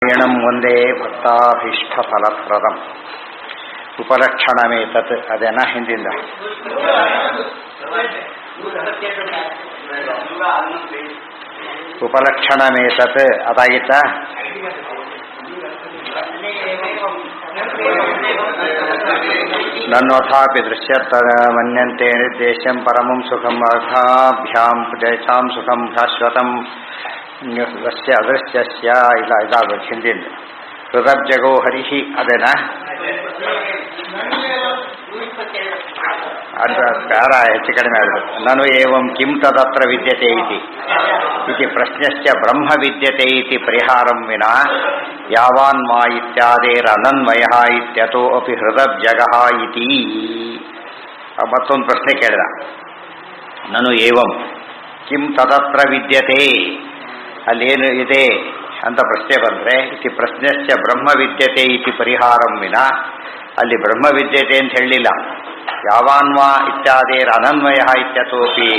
ನಾರಾಯಣಂ ಒಂದೇ ಭಕ್ತಾಭೀಷ್ಟಫಲಪ್ರದಂ ಉಪಲಕ್ಷಣಮೇತತ್ ಅದೇನ ಹಿಂದಿಂದ ಉಪಲಕ್ಷಣಮೇತತ್ ಅದಾಗಿತ್ತಾ? ನನ್ವಥಾಪಿ ದೃಶ್ಯತದ ಮನ್ಯಂತೆ ನಿರ್ದೇಶಂ ಪರಮಂ ಸುಖಂ ಅರ್ಥಾಭ್ಯಾಂ ಜಯಸಾಂ ಸುಖಂ ಶಾಶ್ವತಂ ಯಸ್ಯ ಅದೃಶ್ಯಸ್ಯ ಇಲ್ಲ ಇದಾಗಬೇಕು ಹಿಂದಿಂದ ಹೃದಬ್ಜಗೋ ಹರಿಹಿ ಅದೇನಾ? ಅದು ಪ್ಯಾರ ಹೆಚ್ಚು ಕಡಿಮೆ ಆಗಬೇಕು. ನನು ಏವಂ ಕಿಂ ತದತ್ರ ವಿದ್ಯತೆ ಇತಿ ಪ್ರಶ್ನಶ್ಚ ಬ್ರಹ್ಮ ವಿದ್ಯತೆ ಇತಿ ಪರಿಹಾರಂ ವಿನಾ ಯಾವಾನ್ ಮಾ ಇತ್ಯಾದೇರನನ್ವಯಃ ಇತ್ಯತೋ ಅಪಿ ಹೃದಬ್ಜಗಃ ಇತಿ. ಮತ್ತೊಂದು ಪ್ರಶ್ನೆ ಕೇಳಿದ. ನನು ಏವಂ ಕಿಂ ತದತ್ರ ವಿದ್ಯತೆ, ಅಲ್ಲೇನು ಇದೆ ಅಂತ ಪ್ರಶ್ನೆ ಬಂದರೆ ಇತಿ ಪ್ರಶ್ನಶ್ಚ ಬ್ರಹ್ಮ ವಿದ್ಯತೆ ಇತಿ ಪರಿಹಾರಂ ವಿನಾ, ಅಲ್ಲಿ ಬ್ರಹ್ಮ ವಿದ್ಯತೆ ಅಂತ ಹೇಳಲಿಲ್ಲ. ಯಾವಾನ್ವಾ ಇತ್ಯಾದೇರ ಅನನ್ವಯ ಇತ್ಯತೋಪಿ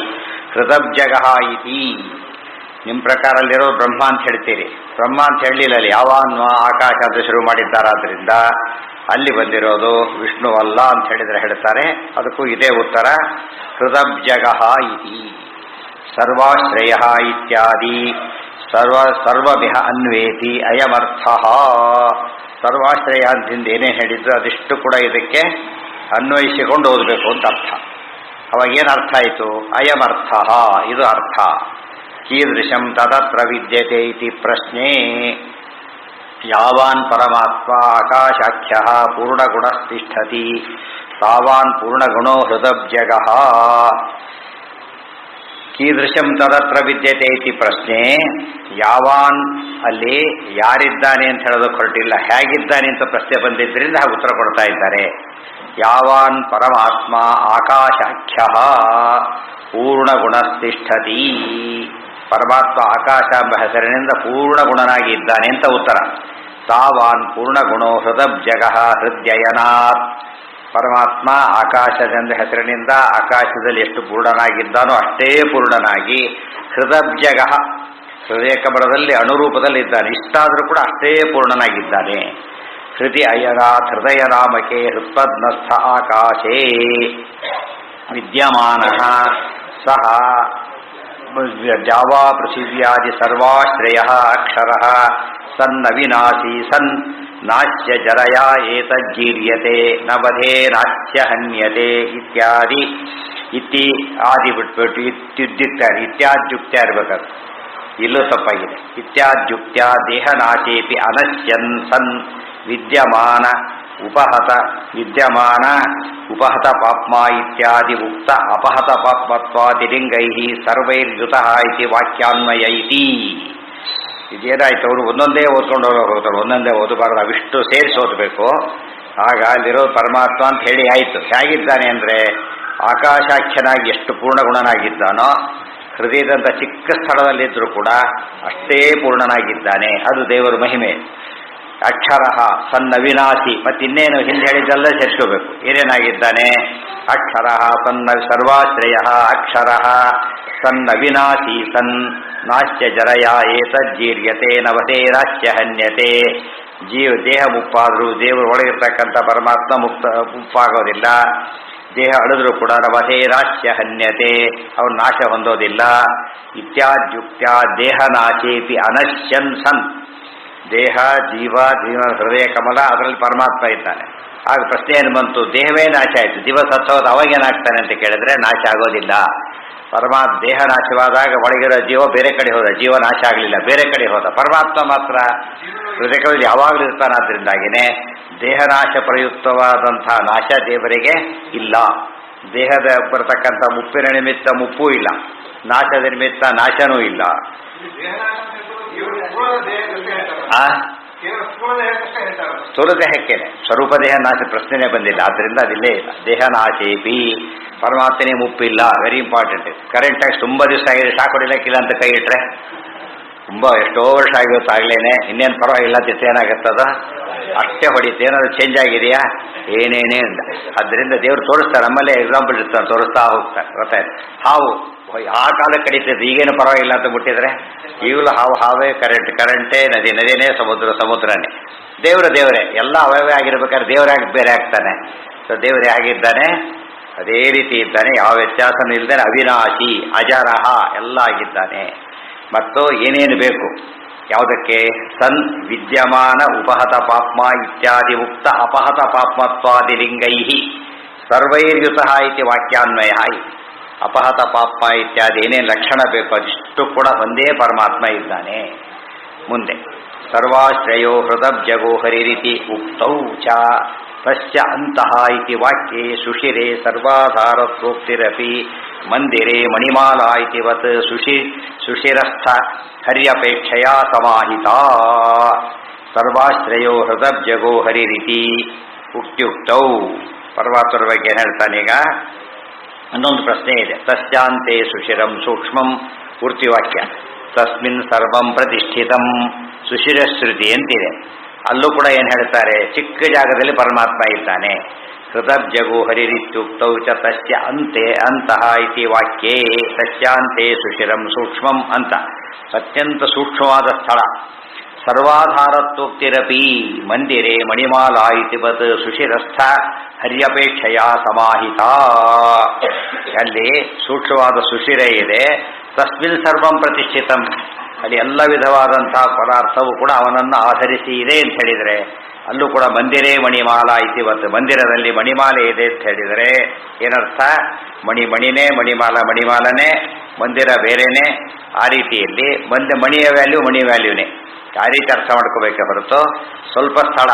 ಹೃದಬ್ಜಗಃ ಇತಿ. ನಿಮ್ಮ ಪ್ರಕಾರ ಅಲ್ಲಿರೋ ಬ್ರಹ್ಮ ಅಂತ ಹೇಳ್ತೀರಿ, ಬ್ರಹ್ಮ ಅಂತ ಹೇಳಲಿಲ್ಲ. ಅಲ್ಲಿ ಯಾವಾನ್ವಾ ಆಕಾಶ ಅಂತ ಶುರು ಮಾಡಿದ್ದಾರಾದ್ರಿಂದ ಅಲ್ಲಿ ಬಂದಿರೋದು ವಿಷ್ಣುವಲ್ಲ ಅಂತ ಹೇಳಿದರೆ ಹೇಳ್ತಾರೆ. ಅದಕ್ಕೂ ಇದೇ ಉತ್ತರ, ಹೃದಬ್ಜಗಃ ಇತಿ. ಸರ್ವಾಶ್ರಯ ಇತ್ಯಾದಿ ಸರ್ವವಿಹ ಅನ್ವೇತಿ ಅಯಮರ್ಥ. ಸರ್ವಾಶ್ರಯ ಅಂತಿಂದ ಏನೇನು ಹೇಳಿದ್ರು ಅದಿಷ್ಟು ಕೂಡ ಇದಕ್ಕೆ ಅನ್ವಯಿಸಿಕೊಂಡು ಓದಬೇಕು ಅಂತ ಅರ್ಥ. ಅವಾಗ ಏನು ಅರ್ಥ ಆಯಿತು? ಅಯಮರ್ಥ, ಇದು ಅರ್ಥ. ಕೀದೃಶಂ ತದತ್ರ ವಿದ್ಯತೆ ಇತಿ ಪ್ರಶ್ನೆ. ಯಾವಾನ್ ಪರಮಾತ್ಮ ಆಕಾಶಾಖ್ಯ ಪೂರ್ಣಗುಣಸ್ತಿಷ್ಠತಿ ತಾವಾನ್ ಪೂರ್ಣಗುಣೋ ಹೃದಬ್ಜಗಃ. ಕೀದೃಶಂ ತದತ್ರ ವಿದ್ಯತೆ ಇತಿ ಪ್ರಶ್ನೆ. ಯಾವಾನ್ ಅಲ್ಲಿ ಯಾರಿದ್ದಾನೆ ಅಂತ ಹೇಳೋದಕ್ಕೆ ಹೊರಟಿಲ್ಲ, ಹೇಗಿದ್ದಾನೆ ಅಂತ ಪ್ರಶ್ನೆ ಬಂದಿದ್ದರಿಂದ ಹಾಗೆ ಉತ್ತರ ಕೊಡ್ತಾ ಇದ್ದಾರೆ. ಯಾವಾನ್ ಪರಮಾತ್ಮ ಆಕಾಶಾಖ್ಯ ಪೂರ್ಣಗುಣಸ್ತಿಷ್ಠತಿ, ಪರಮಾತ್ಮ ಆಕಾಶ ಎಂಬ ಹೆಸರಿನಿಂದ ಪೂರ್ಣಗುಣನಾಗಿ ಇದ್ದಾನೆ ಅಂತ ಉತ್ತರ. ತಾವಾನ್ ಪೂರ್ಣಗುಣೋ ಹೃದಬ್ಜಗಃ ಹೃದಯನಾತ್, ಪರಮಾತ್ಮ ಆಕಾಶದೆಂದ ಹೆಸರಿನಿಂದ ಆಕಾಶದಲ್ಲಿ ಎಷ್ಟು ಪೂರ್ಣನಾಗಿದ್ದಾನೋ ಅಷ್ಟೇ ಪೂರ್ಣನಾಗಿ ಹೃದಬ್ಜಗಃ ಹೃದಯ ಕಮಲದಲ್ಲಿ ಅನುರೂಪದಲ್ಲಿ ಇದ್ದಾನೆ. ಇಷ್ಟಾದರೂ ಕೂಡ ಅಷ್ಟೇ ಪೂರ್ಣನಾಗಿದ್ದಾನೆ. ಹೃದಯ ಅಯನಾಥ್ ಹೃದಯ ನಾಮಕೆ ಹೃತ್ಪದ್ಮಸ್ಥ ಆಕಾಶೇ ವಿದ್ಯಮಾನಃ ಸಹ ಜಾವಾ ಪೃಥಿವ್ಯಾದಿ ಸರ್ವಾಶ್ರಯಃ ಅಕ್ಷರಃ ಸನ್ನವಿನಾಶಿ ಸನ್ ನಾಚ್ಯ ಜರಯಾ ಏತಜ್ಜೀರ್ಯತೆ ನ ವಧೇ ನಾಚ್ಯ ಹನ್ಯತೆ ಇತ್ಯಾದಿ ಇತಿ ಆದಿ ಬಿಟ್ಬಿಟ್ಟು ಇತ್ಯಾದ್ಯುಕ್ತ್ಯ ಇರಬೇಕಾದ್ರೆ ಇಲ್ಲೂ ತಪ್ಪಾಗಿದೆ. ಇತ್ಯಾದ್ಯುಕ್ತ್ಯ ದೇಹನಾಶೇಪಿ ಅನಶ್ಯನ್ ಸನ್ ವಿದ್ಯಮಾನ ಉಪಹತ ಪಾಪ್ಮ ಇತ್ಯಾದಿ ಉಕ್ತ ಅಪಹತ ಪಾಪ್ಮತ್ವಾದಿ ಲಿಂಗೈಃ ಸರ್ವೈರ್ಯುತಃ ಇತಿ ವಾಕ್ಯಾನ್ವಯ ಇತಿ. ಇದೇನಾಯ್ತು? ಅವರು ಒಂದೊಂದೇ ಓದ್ಕೊಂಡು ಹೋಗ್ತಾರೆ, ಒಂದೊಂದೇ ಓದಬಾರ್ದು, ಅವಿಷ್ಟು ಸೇರಿಸಿ ಓದಬೇಕು. ಆಗ ಅಲ್ಲಿರೋ ಪರಮಾತ್ಮ ಅಂತ ಹೇಳಿ ಆಯಿತು. ಹೇಗಿದ್ದಾನೆ ಅಂದರೆ ಆಕಾಶಾಖ್ಯನಾಗಿ ಎಷ್ಟು ಪೂರ್ಣಗುಣನಾಗಿದ್ದಾನೋ ಹೃದಯದಂಥ ಚಿಕ್ಕ ಸ್ಥಳದಲ್ಲಿದ್ದರೂ ಕೂಡ ಅಷ್ಟೇ ಪೂರ್ಣನಾಗಿದ್ದಾನೆ. ಅದು ದೇವರ ಮಹಿಮೆ. ಅಕ್ಷರ ಸನ್ನವಿನಾಶಿ, ಮತ್ತಿನ್ನೇನು ಹಿಂದೆ ಹೇಳಿದ್ದೆಲ್ಲ ಸೇರಿಸ್ಕೋಬೇಕು. ಏನೇನಾಗಿದ್ದಾನೆ? ಅಕ್ಷರ ಸನ್ನ ಸರ್ವಾಶ್ರಯ ಅಕ್ಷರ ಸನ್ನವಿನಾಶಿ ಸನ್ ನಾಶ್ಯ ಜರಯ ಏತಜ್ಜೀರ್ಯತೆ ನವತೆ ರಾಶ್ಯ ಹನ್ಯತೆ. ದೇಹ ಮುಪ್ಪಾದರೂ ದೇವರು ಒಳಗಿರ್ತಕ್ಕಂಥ ಪರಮಾತ್ಮ ಮುಪ್ಪಾಗೋದಿಲ್ಲ. ದೇಹ ಅಳಿದ್ರೂ ಕೂಡ ನವತೆ ರಾಶ್ಯ ಹನ್ಯತೆ, ಅವನು ನಾಶ ಹೊಂದೋದಿಲ್ಲ. ಇತ್ಯಾದ್ಯುಕ್ತ್ಯ ದೇಹನಾಶೇಪಿ ಅನಶ್ಯನ್ ಸನ್, ದೇಹ ಜೀವ ಹೃದಯ ಕಮಲ ಅದರಲ್ಲಿ ಪರಮಾತ್ಮ ಇದ್ದಾನೆ. ಆಗ ಪ್ರಶ್ನೆ ಏನು ಬಂತು? ದೇಹವೇ ನಾಶ ಆಯಿತು, ಜೀವ ಸತ್ತೋದು ಅವಾಗೇನಾಗ್ತಾನೆ ಅಂತ ಕೇಳಿದ್ರೆ ನಾಶ ಆಗೋದಿಲ್ಲ. ಪರಮಾತ್ಮ ದೇಹ ನಾಶವಾದಾಗ ಒಳಗಿರೋ ಜೀವ ಬೇರೆ ಕಡೆ ಹೋದ, ಜೀವ ನಾಶ ಆಗಲಿಲ್ಲ, ಬೇರೆ ಕಡೆ ಹೋದ. ಪರಮಾತ್ಮ ಮಾತ್ರ ಹೃದಯದಲ್ಲಿ ಯಾವಾಗಲೂ ಇರ್ತಾನಾದ್ರಿಂದಾಗಿನೇ ದೇಹನಾಶ ಪ್ರಯುಕ್ತವಾದಂಥ ನಾಶ ದೇವರಿಗೆ ಇಲ್ಲ. ದೇಹದ ಬರತಕ್ಕಂಥ ಮುಪ್ಪಿನ ನಿಮಿತ್ತ ಮುಪ್ಪೂ ಇಲ್ಲ, ನಾಶದ ನಿಮಿತ್ತ ನಾಶನೂ ಇಲ್ಲ. ಸ್ಥೂಲ ದೇಹಕ್ಕೇನೆ, ಸ್ವರೂಪ ದೇಹ ನಾಶ ಪ್ರಶ್ನೆನೇ ಬಂದಿಲ್ಲ, ಆದ್ದರಿಂದ ಅದಿಲ್ಲೇ ಇಲ್ಲ. ದೇಹ ನಾಶೇಪಿ, ಪರಮಾತ್ಮನೇ ಮುಪ್ಪಿಲ್ಲ. Very important. ಕರೆಂಟಾಗಿ ತುಂಬ ದಿವಸ ಆಗಿದೆ, ಶಾಕ್ ಹೊಡಿಲಿಕ್ಕಿಲ್ಲ ಅಂತ ಕೈ ಇಟ್ಟರೆ ತುಂಬ ಎಷ್ಟೋ ವರ್ಷ ಆಗಿರುತ್ತಾಗಲೇ ಇನ್ನೇನು ಪರವಾಗಿಲ್ಲ ಅಂತ ಏನಾಗುತ್ತದ ಅಷ್ಟೇ ಹೊಡಿತು. ಏನಾದರೂ ಚೇಂಜ್ ಆಗಿದೆಯಾ? ಏನೇನೇ ಇಲ್ಲ. ಆದ್ದರಿಂದ ದೇವರು ತೋರಿಸ್ತಾರೆ, ನಮ್ಮಲ್ಲೇ ಎಕ್ಸಾಂಪಲ್ ಇರ್ತಾರೆ, ತೋರಿಸ್ತಾ ಹೋಗ್ತಾರೆ. ಗೊತ್ತಾಯ್ತು? ಹಾವು ಆ ಕಾಲಕ್ಕೆ ಕಡಿತಿದ್ದು, ಈಗೇನು ಪರವಾಗಿಲ್ಲ ಅಂತ ಬಿಟ್ಟಿದ್ರೆ ಈಗಲೂ ಹಾವೇ ಕರೆಂಟೇ, ನದಿನೇ, ಸಮುದ್ರನೇ. ದೇವರೇ ಎಲ್ಲ ಅವಯವೇ ಆಗಿರ್ಬೇಕಾದ್ರೆ ದೇವರಾಗಿ ಬೇರೆ ಆಗ್ತಾನೆ. ಸೊ ದೇವರೇ ಆಗಿದ್ದಾನೆ, ಅದೇ ರೀತಿ ಇದ್ದಾನೆ, ಯಾವ ವ್ಯತ್ಯಾಸನೂ ಇಲ್ಲದೆ ಅವಿನಾಶಿ ಅಜರಹ ಎಲ್ಲ ಆಗಿದ್ದಾನೆ. ಮತ್ತು ಏನೇನು ಬೇಕು ಯಾವುದಕ್ಕೆ? ಸನ್ ವಿದ್ಯಮಾನ ಉಪಹತ ಪಾಪ್ಮ ಇತ್ಯಾದಿ ಉಕ್ತ ಅಪಹತ ಪಾಪ್ಮತ್ವಾದಿ ಲಿಂಗೈ ಸರ್ವೈರ್ಯುತ ಇತಿ ವಾಕ್ಯಾನ್ವಯ. ಅಪಹತ ಪಾಪ್ಮ ಇತ್ಯಾದಿ ಏನೇನು ಲಕ್ಷಣ ಬೇಕು ಅದಿಷ್ಟು ಕೂಡ ಒಂದೇ ಪರಮಾತ್ಮ ಇದ್ದಾನೆ. ಮುಂದೆ ಸರ್ವಾಶ್ರಯೋ ಹೃದಬ್ಜಗೋ ಹರಿರಿತಿ ಉಕ್ತೌ ಚ ತಸ್ಯ ಅಂತಃ ಇತಿ ವಾಕ್ಯೆ ಸುಷಿರೆ ಸರ್ವಾಧಾರತ್ವೋಕ್ತಿರಪಿ ಮಂದಿರೆ ಮಣಿಮಾಲಾ ಇತಿವತ್ ಸುಷಿರಸ್ಥ ಹರ್ಯಪೇಕ್ಷೆಯ ಸಮಾಹಿತ. ಸರ್ವಾಶ್ರಯೋ ಹೃದಬ್ಜಗೋ ಹರಿರಿತಿ ಉಕ್ತ್ಯುಕ್ತೌ. ಪರಮಾತ್ಮರ ಬಗ್ಗೆ ಏನು ಹೇಳ್ತಾನೀಗ? ಇನ್ನೊಂದು ಪ್ರಶ್ನೆ ಇದೆ. ತಸ್ಯಾಂತೆ ಸುಷಿರಂ ಸೂಕ್ಷ್ಮಂ ಪೂರ್ತಿವಾಕ್ಯ. ತಸ್ಮಿನ್ ಸರ್ವಂ ಪ್ರತಿಷ್ಠಿತಂ ಸುಷಿರಶ್ರುತಿ ಅಂತಿದೆ. ಅಲ್ಲೂ ಕೂಡ ಏನು ಹೇಳ್ತಾರೆ? ಚಿಕ್ಕ ಜಾಗದಲ್ಲಿ ಪರಮಾತ್ಮ ಇದ್ದಾನೆ. ಹೃದಬ್ಜಗೋ ಹರಿರಿತ್ಯುಕ್ತೌ ಚ ತಸ್ಯ ಅಂತೆ ಅಂತಃ ಇತಿ ವಾಕ್ಯೇ ತಸ್ಯಾಂತೆ ಸುಷಿರಂ ಸೂಕ್ಷ್ಮಂ ಅಂತ ಅತ್ಯಂತ ಸೂಕ್ಷ್ಮವಾದ ಸ್ಥಳ. ಸರ್ವಾಧಾರತ್ವೋಕ್ತಿರಪಿ ಮಂದಿರೆ ಮಣಿಮಾಲಾ ಇತಿವತ್ ಸುಷಿರಸ್ಥ ಹರ್ಯಪೇಕ್ಷೆಯ ಸಮಾಹಿತ. ಅಲ್ಲಿ ಸೂಕ್ಷ್ಮವಾದ ಸುಷಿರ ಇದೆ. ತಸ್ಮಿನ್ ಸರ್ವಂ ಪ್ರತಿಷ್ಠಿತಂ, ಅಲ್ಲಿ ಎಲ್ಲ ವಿಧವಾದಂತಹ ಪದಾರ್ಥವು ಕೂಡ ಅವನನ್ನು ಆಧರಿಸಿ ಇದೆ ಅಂತ ಹೇಳಿದರೆ, ಅಲ್ಲೂ ಕೂಡ ಮಂದಿರೇ ಮಣಿಮಾಲಾ ಇತಿವತ್, ಮಂದಿರದಲ್ಲಿ ಮಣಿಮಾಲೆ ಇದೆ ಅಂತ ಹೇಳಿದರೆ ಏನರ್ಥ? ಮಣಿನೇ ಮಣಿಮಾಲನೇ, ಮಂದಿರ ಬೇರೆನೇ. ಆ ರೀತಿಯಲ್ಲಿ ಮಣಿಯ ಮಣಿ ವ್ಯಾಲ್ಯೂನೇ. ಆ ರೀತಿ ಅರ್ಥ ಮಾಡ್ಕೋಬೇಕೆ ಹೊರತು ಸ್ವಲ್ಪ ಸ್ಥಳ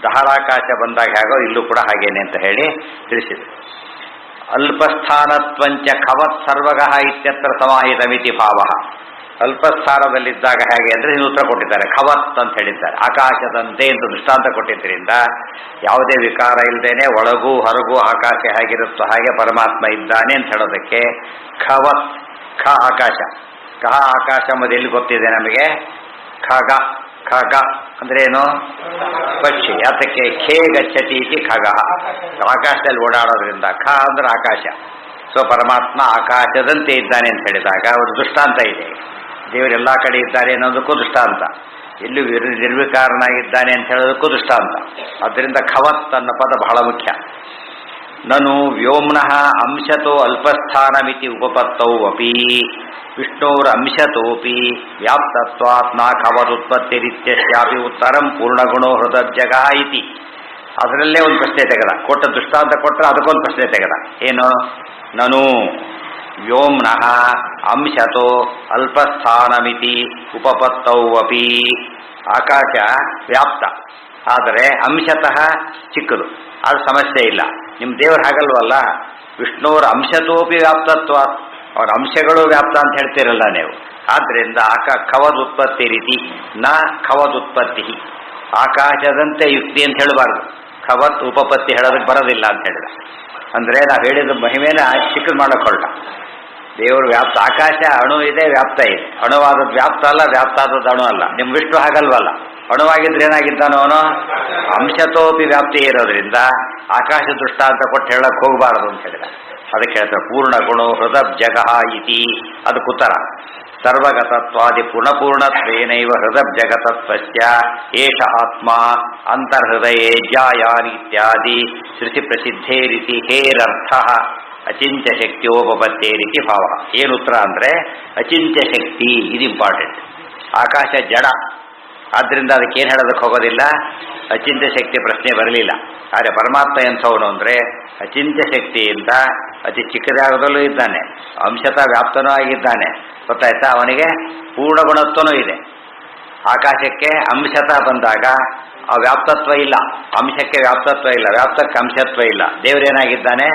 ದಹರಾಕಾಶ ಬಂದಾಗ ಹೇಗೋ ಇಲ್ಲೂ ಕೂಡ ಹಾಗೇನೆ ಅಂತ ಹೇಳಿ ತಿಳಿಸಿದೆ. ಅಲ್ಪಸ್ಥಾನತ್ವಂಚ ಖವತ್ ಸರ್ವಗಃ ಇತ್ಯತ್ರ ಸಮಾಹಿತ ಮಿತಿ ಭಾವ. ಅಲ್ಪಸ್ಥಾನದಲ್ಲಿದ್ದಾಗ ಹೇಗೆ ಅಂದರೆ ಇನ್ನು ಉತ್ತರ ಕೊಟ್ಟಿದ್ದಾರೆ. ಖವತ್ ಅಂತ ಹೇಳಿದ್ದಾರೆ, ಆಕಾಶದಂತೆ ಅಂತ ದೃಷ್ಟಾಂತ ಕೊಟ್ಟಿದ್ದರಿಂದ ಯಾವುದೇ ವಿಕಾರ ಇಲ್ಲದೇನೆ ಒಳಗೂ ಹೊರಗೂ ಆಕಾಶ ಹೇಗಿರುತ್ತೋ ಹಾಗೆ ಪರಮಾತ್ಮ ಇದ್ದಾನೆ ಅಂತ ಹೇಳೋದಕ್ಕೆ ಖವತ್. ಖ ಆಕಾಶ, ಕಹ ಆಕಾಶ ಎಂಬುದು ಎಲ್ಲಿ ಗೊತ್ತಿದೆ ನಮಗೆ? ಖಗ. ಖಗ ಅಂದ್ರೆ ಏನು? ಪಕ್ಷಿ. ಅದಕ್ಕೆ ಖೇ ಗಚ್ಚತಿ ಇತಿ ಖಗ, ಆಕಾಶದಲ್ಲಿ ಓಡಾಡೋದ್ರಿಂದ. ಖ ಅಂದ್ರೆ ಆಕಾಶ. ಸೊ ಪರಮಾತ್ಮ ಆಕಾಶದಂತೆ ಇದ್ದಾನೆ ಅಂತ ಹೇಳಿದಾಗ ಒಂದು ದೃಷ್ಟಾಂತ ಇದೆ. ದೇವರೆಲ್ಲ ಕಡೆ ಇದ್ದಾರೆ ಅನ್ನೋದಕ್ಕೂ ದೃಷ್ಟಾಂತ, ಎಲ್ಲೂ ನಿರ್ವಿಕಾರನಾಗಿದ್ದಾನೆ ಅಂತ ಹೇಳೋದಕ್ಕೂ ದೃಷ್ಟಾಂತ. ಆದ್ದರಿಂದ ಖವತ್ ಅನ್ನೋ ಪದ ಬಹಳ ಮುಖ್ಯ. ನನು ವ್ಯೋಮ್ನಃ ಅಂಶತೋ ಅಲ್ಪಸ್ಥಾನಮಿತಿ ಉಪಪತ್ತೌ ಅಪಿ ವಿಷ್ಣೋರ ಅಂಶತೋಪಿ ವ್ಯಾಪ್ತತ್ವಾತ್ ನ ಖವದುತ್ಪತ್ತಿರಿತ್ಯಸ್ಯಾಪಿ ಉತ್ತರಂ ಪೂರ್ಣಗುಣೋ ಹೃದಬ್ಜಗ ಇತಿ. ಅದರಲ್ಲೇ ಒಂದು ಪ್ರಶ್ನೆ ತೆಗೆದ. ಕೊಟ್ಟ ದೃಷ್ಟಾಂತ ಕೊಟ್ಟರೆ ಅದಕ್ಕೊಂದು ಪ್ರಶ್ನೆ ತೆಗೆದ. ಏನು? ನನು ವ್ಯೋಮ್ನಃ ಅಂಶತೋ ಅಲ್ಪಸ್ಥಾನಮಿತಿ ಉಪಪತ್ತೌ ಅಪಿ. ಆಕಾಶ ವ್ಯಾಪ್ತ, ಆದರೆ ಅಂಶತಃ ಚಿಕ್ಕದು, ಅದು ಸಮಸ್ಯೆ ಇಲ್ಲ. ನಿಮ್ಮ ದೇವರು ಹಾಗಲ್ವಲ್ಲ. ವಿಷ್ಣುವರ ಅಂಶತೋಪಿ ವ್ಯಾಪ್ತತ್ವ, ಅವರ ಅಂಶಗಳು ವ್ಯಾಪ್ತ ಅಂತ ಹೇಳ್ತೀರಲ್ಲ ನೀವು. ಆದ್ದರಿಂದ ಖವದುತ್ಪತ್ತಿ ರೀತಿ ನ ಖವದುತ್ಪತ್ತಿ, ಆಕಾಶದಂತೆ ಯುಕ್ತಿ ಅಂತ ಹೇಳಬಾರ್ದು. ಖವತ್ ಉಪಪತ್ತಿ ಹೇಳೋದಕ್ಕೆ ಬರೋದಿಲ್ಲ ಅಂತ ಹೇಳಿದ. ಅಂದರೆ ನಾವು ಹೇಳಿದ ಮಹಿಮೇನ ಚಿಕ್ಕದು ಮಾಡೋಕೊಳ್ಳ. ದೇವರು ವ್ಯಾಪ್ತ, ಆಕಾಶ ಅಣು ಇದೆ, ವ್ಯಾಪ್ತ ಇದೆ. ಅಣುವಾದದ್ದು ವ್ಯಾಪ್ತ ಅಲ್ಲ, ವ್ಯಾಪ್ತ ಆದದ್ದು ಅಣು ಅಲ್ಲ. ನಿಮ್ಮ ವಿಷ್ಣು ಹಾಗಲ್ವಲ್ಲ. ಅಣುವಾಗಿದ್ರೆ ಏನಾಗಿದ್ದಾನೋ ಅವನು? ಅಂಶತೋಪಿ ವ್ಯಾಪ್ತಿ ಇರೋದ್ರಿಂದ ಆಕಾಶ ದೃಷ್ಟಾಂತ ಕೊಟ್ಟು ಹೇಳಕ್ಕೆ ಹೋಗಬಾರದು ಅಂತ ಹೇಳಿದ. ಅದಕ್ಕೆ ಹೇಳ್ತಾರೆ ಪೂರ್ಣ ಗುಣೋ ಹೃದಬ್ಜಗ ಇತಿ. ಅದಕ್ಕೆ ಉತ್ತರ ಸರ್ವಗತತ್ವಾದಿ ಪೂರ್ಣಪೂರ್ಣತ್ವೇನೈವ ಹೃದಬ್ಜಗತತ್ವಸ್ಯ ಏಷ ಆತ್ಮ ಅಂತರ್ಹೃದಯೇ ಜಾಯಾನ್ ಇತ್ಯಾದಿ ಶ್ರುತಿ ಪ್ರಸಿದ್ಧೇ ರೀತಿ ಹೇರರ್ಥ ಅಚಿಂತ್ಯ ಶಕ್ತಿಯೋಪಪತ್ತೇ ರೀತಿ ಭಾವ. ಏನು ಉತ್ತರ ಅಂದರೆ ಅಚಿಂತ್ಯ ಶಕ್ತಿ, ಇದು ಇಂಪಾರ್ಟೆಂಟ್. ಆಕಾಶ ಜಡ, ಆದ್ದರಿಂದ ಅದಕ್ಕೇನು ಹೇಳೋದಕ್ಕೆ ಹೋಗೋದಿಲ್ಲ, ಅಚಿಂತ್ಯ ಶಕ್ತಿ ಪ್ರಶ್ನೆ ಬರಲಿಲ್ಲ. ಆದರೆ ಪರಮಾತ್ಮ ಎಂಥವನು ಅಂದರೆ ಅಚಿಂತ್ಯ ಶಕ್ತಿಯಿಂದ ಅತಿ ಚಿಕ್ಕದಾಗದಲ್ಲೂ ಇದ್ದಾನೆ, ಅಂಶತಃ ವ್ಯಾಪ್ತನೂ ಆಗಿದ್ದಾನೆ. ಗೊತ್ತಾಯ್ತಾ? ಅವನಿಗೆ ಪೂರ್ಣ ಗುಣತ್ವನೂ ಇದೆ. ಆಕಾಶಕ್ಕೆ ಅಂಶತಃ ಬಂದಾಗ ಆ ವ್ಯಾಪ್ತತ್ವ ಇಲ್ಲ, ಅಂಶಕ್ಕೆ ವ್ಯಾಪ್ತತ್ವ ಇಲ್ಲ, ವ್ಯಾಪ್ತಕ್ಕೆ ಅಂಶತ್ವ ಇಲ್ಲ. ದೇವರೇನಾಗಿದ್ದಾನೆ?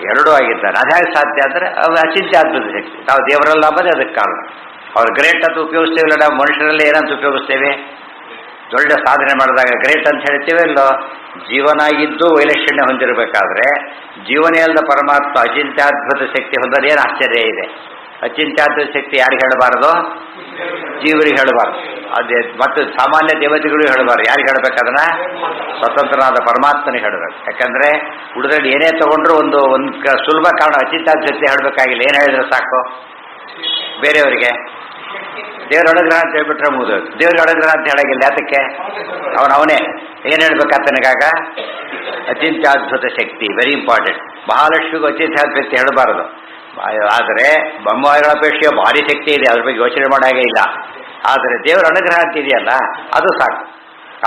ಎರಡೂ ಆಗಿದ್ದಾನೆ. ಅದ್ಯಾಕೆ ಸಾಧ್ಯ ಅಂದರೆ ಅವು ಅಚಿಂತ್ಯ ಅದ್ಭುತ ಶಕ್ತಿ. ನಾವು ದೇವರಲ್ಲ ಅಂಬದೇ ಅದಕ್ಕೆ ಕಾರಣ. ಅವ್ರು ಗ್ರೇಟ್ ಅಂತ ಉಪಯೋಗಿಸ್ತೇವಿಲ್ಲ, ನಾವು ಮನುಷ್ಯರಲ್ಲಿ ಏನಂತ ಉಪಯೋಗಿಸ್ತೇವೆ? ದೊಡ್ಡ ಸಾಧನೆ ಮಾಡಿದಾಗ ಗ್ರೇಟ್ ಅಂತ ಹೇಳ್ತೇವೆ ಇಲ್ಲೋ? ಜೀವನಾಗಿದ್ದು ವೈಲಕ್ಷಣ್ಯ ಹೊಂದಿರಬೇಕಾದ್ರೆ ಜೀವನೇ ಅಲ್ಲದ ಪರಮಾತ್ಮ ಅಚಿಂತ್ಯಾದ್ಭುತ ಶಕ್ತಿ ಹೊಂದೋದು ಏನು ಆಶ್ಚರ್ಯ ಇದೆ. ಅಚಿಂತ್ಯಾದ್ಭುತ ಶಕ್ತಿ ಯಾರಿಗೆ ಹೇಳಬಾರ್ದು? ಜೀವರಿಗೆ ಹೇಳಬಾರ್ದು. ಅದೇ ಮತ್ತು ಸಾಮಾನ್ಯ ದೇವತೆಗಳು ಹೇಳಬಾರ್ದು. ಯಾರಿಗೆ ಹೇಳಬೇಕದನ್ನ? ಸ್ವತಂತ್ರನಾದ ಪರಮಾತ್ಮನಿಗೆ ಹೇಳಬೇಕು. ಯಾಕಂದ್ರೆ ಉಳಿದ್ರಲ್ಲಿ ಏನೇ ತಗೊಂಡ್ರು ಒಂದು ಸುಲಭ ಕಾರಣ ಅಚಿಂತಾದ್ಯತೆ ಹೇಳಬೇಕಾಗಿಲ್ಲ. ಏನು ಹೇಳಿದ್ರೆ ಸಾಕು ಬೇರೆಯವರಿಗೆ. ದೇವರ ಅನುಗ್ರಹ ಅಂತ ಹೇಳ್ಬಿಟ್ರೆ ಮುಗಿದು. ದೇವರ ಅನುಗ್ರಹ ಅಂತ ಹೇಳಾಗಿಲ್ಲ. ಯಾತಕ್ಕೆ? ಅವನೇ ಏನು ಹೇಳ್ಬೇಕಾತನಿಗಾಗ? ಅಚಿಂತ್ಯಾದ್ಭುತ ಶಕ್ತಿ. Very important. ಮಹಾಲಕ್ಷ್ಮಿಗೂ ಅಚಿಂತ್ಯಾದ್ಭುತ ಹೇಳಬಾರದು. ಆದರೆ ಬ್ರಹ್ಮಗಳ ಅಪೇಕ್ಷೆಯ ಭಾರಿ ಶಕ್ತಿ ಇದೆ, ಅದ್ರ ಬಗ್ಗೆ ಯೋಚನೆ ಮಾಡಾಗೇ ಇಲ್ಲ. ಆದರೆ ದೇವರ ಅನುಗ್ರಹ ಅಂತ ಇದೆಯಲ್ಲ, ಅದು ಸಾಕು.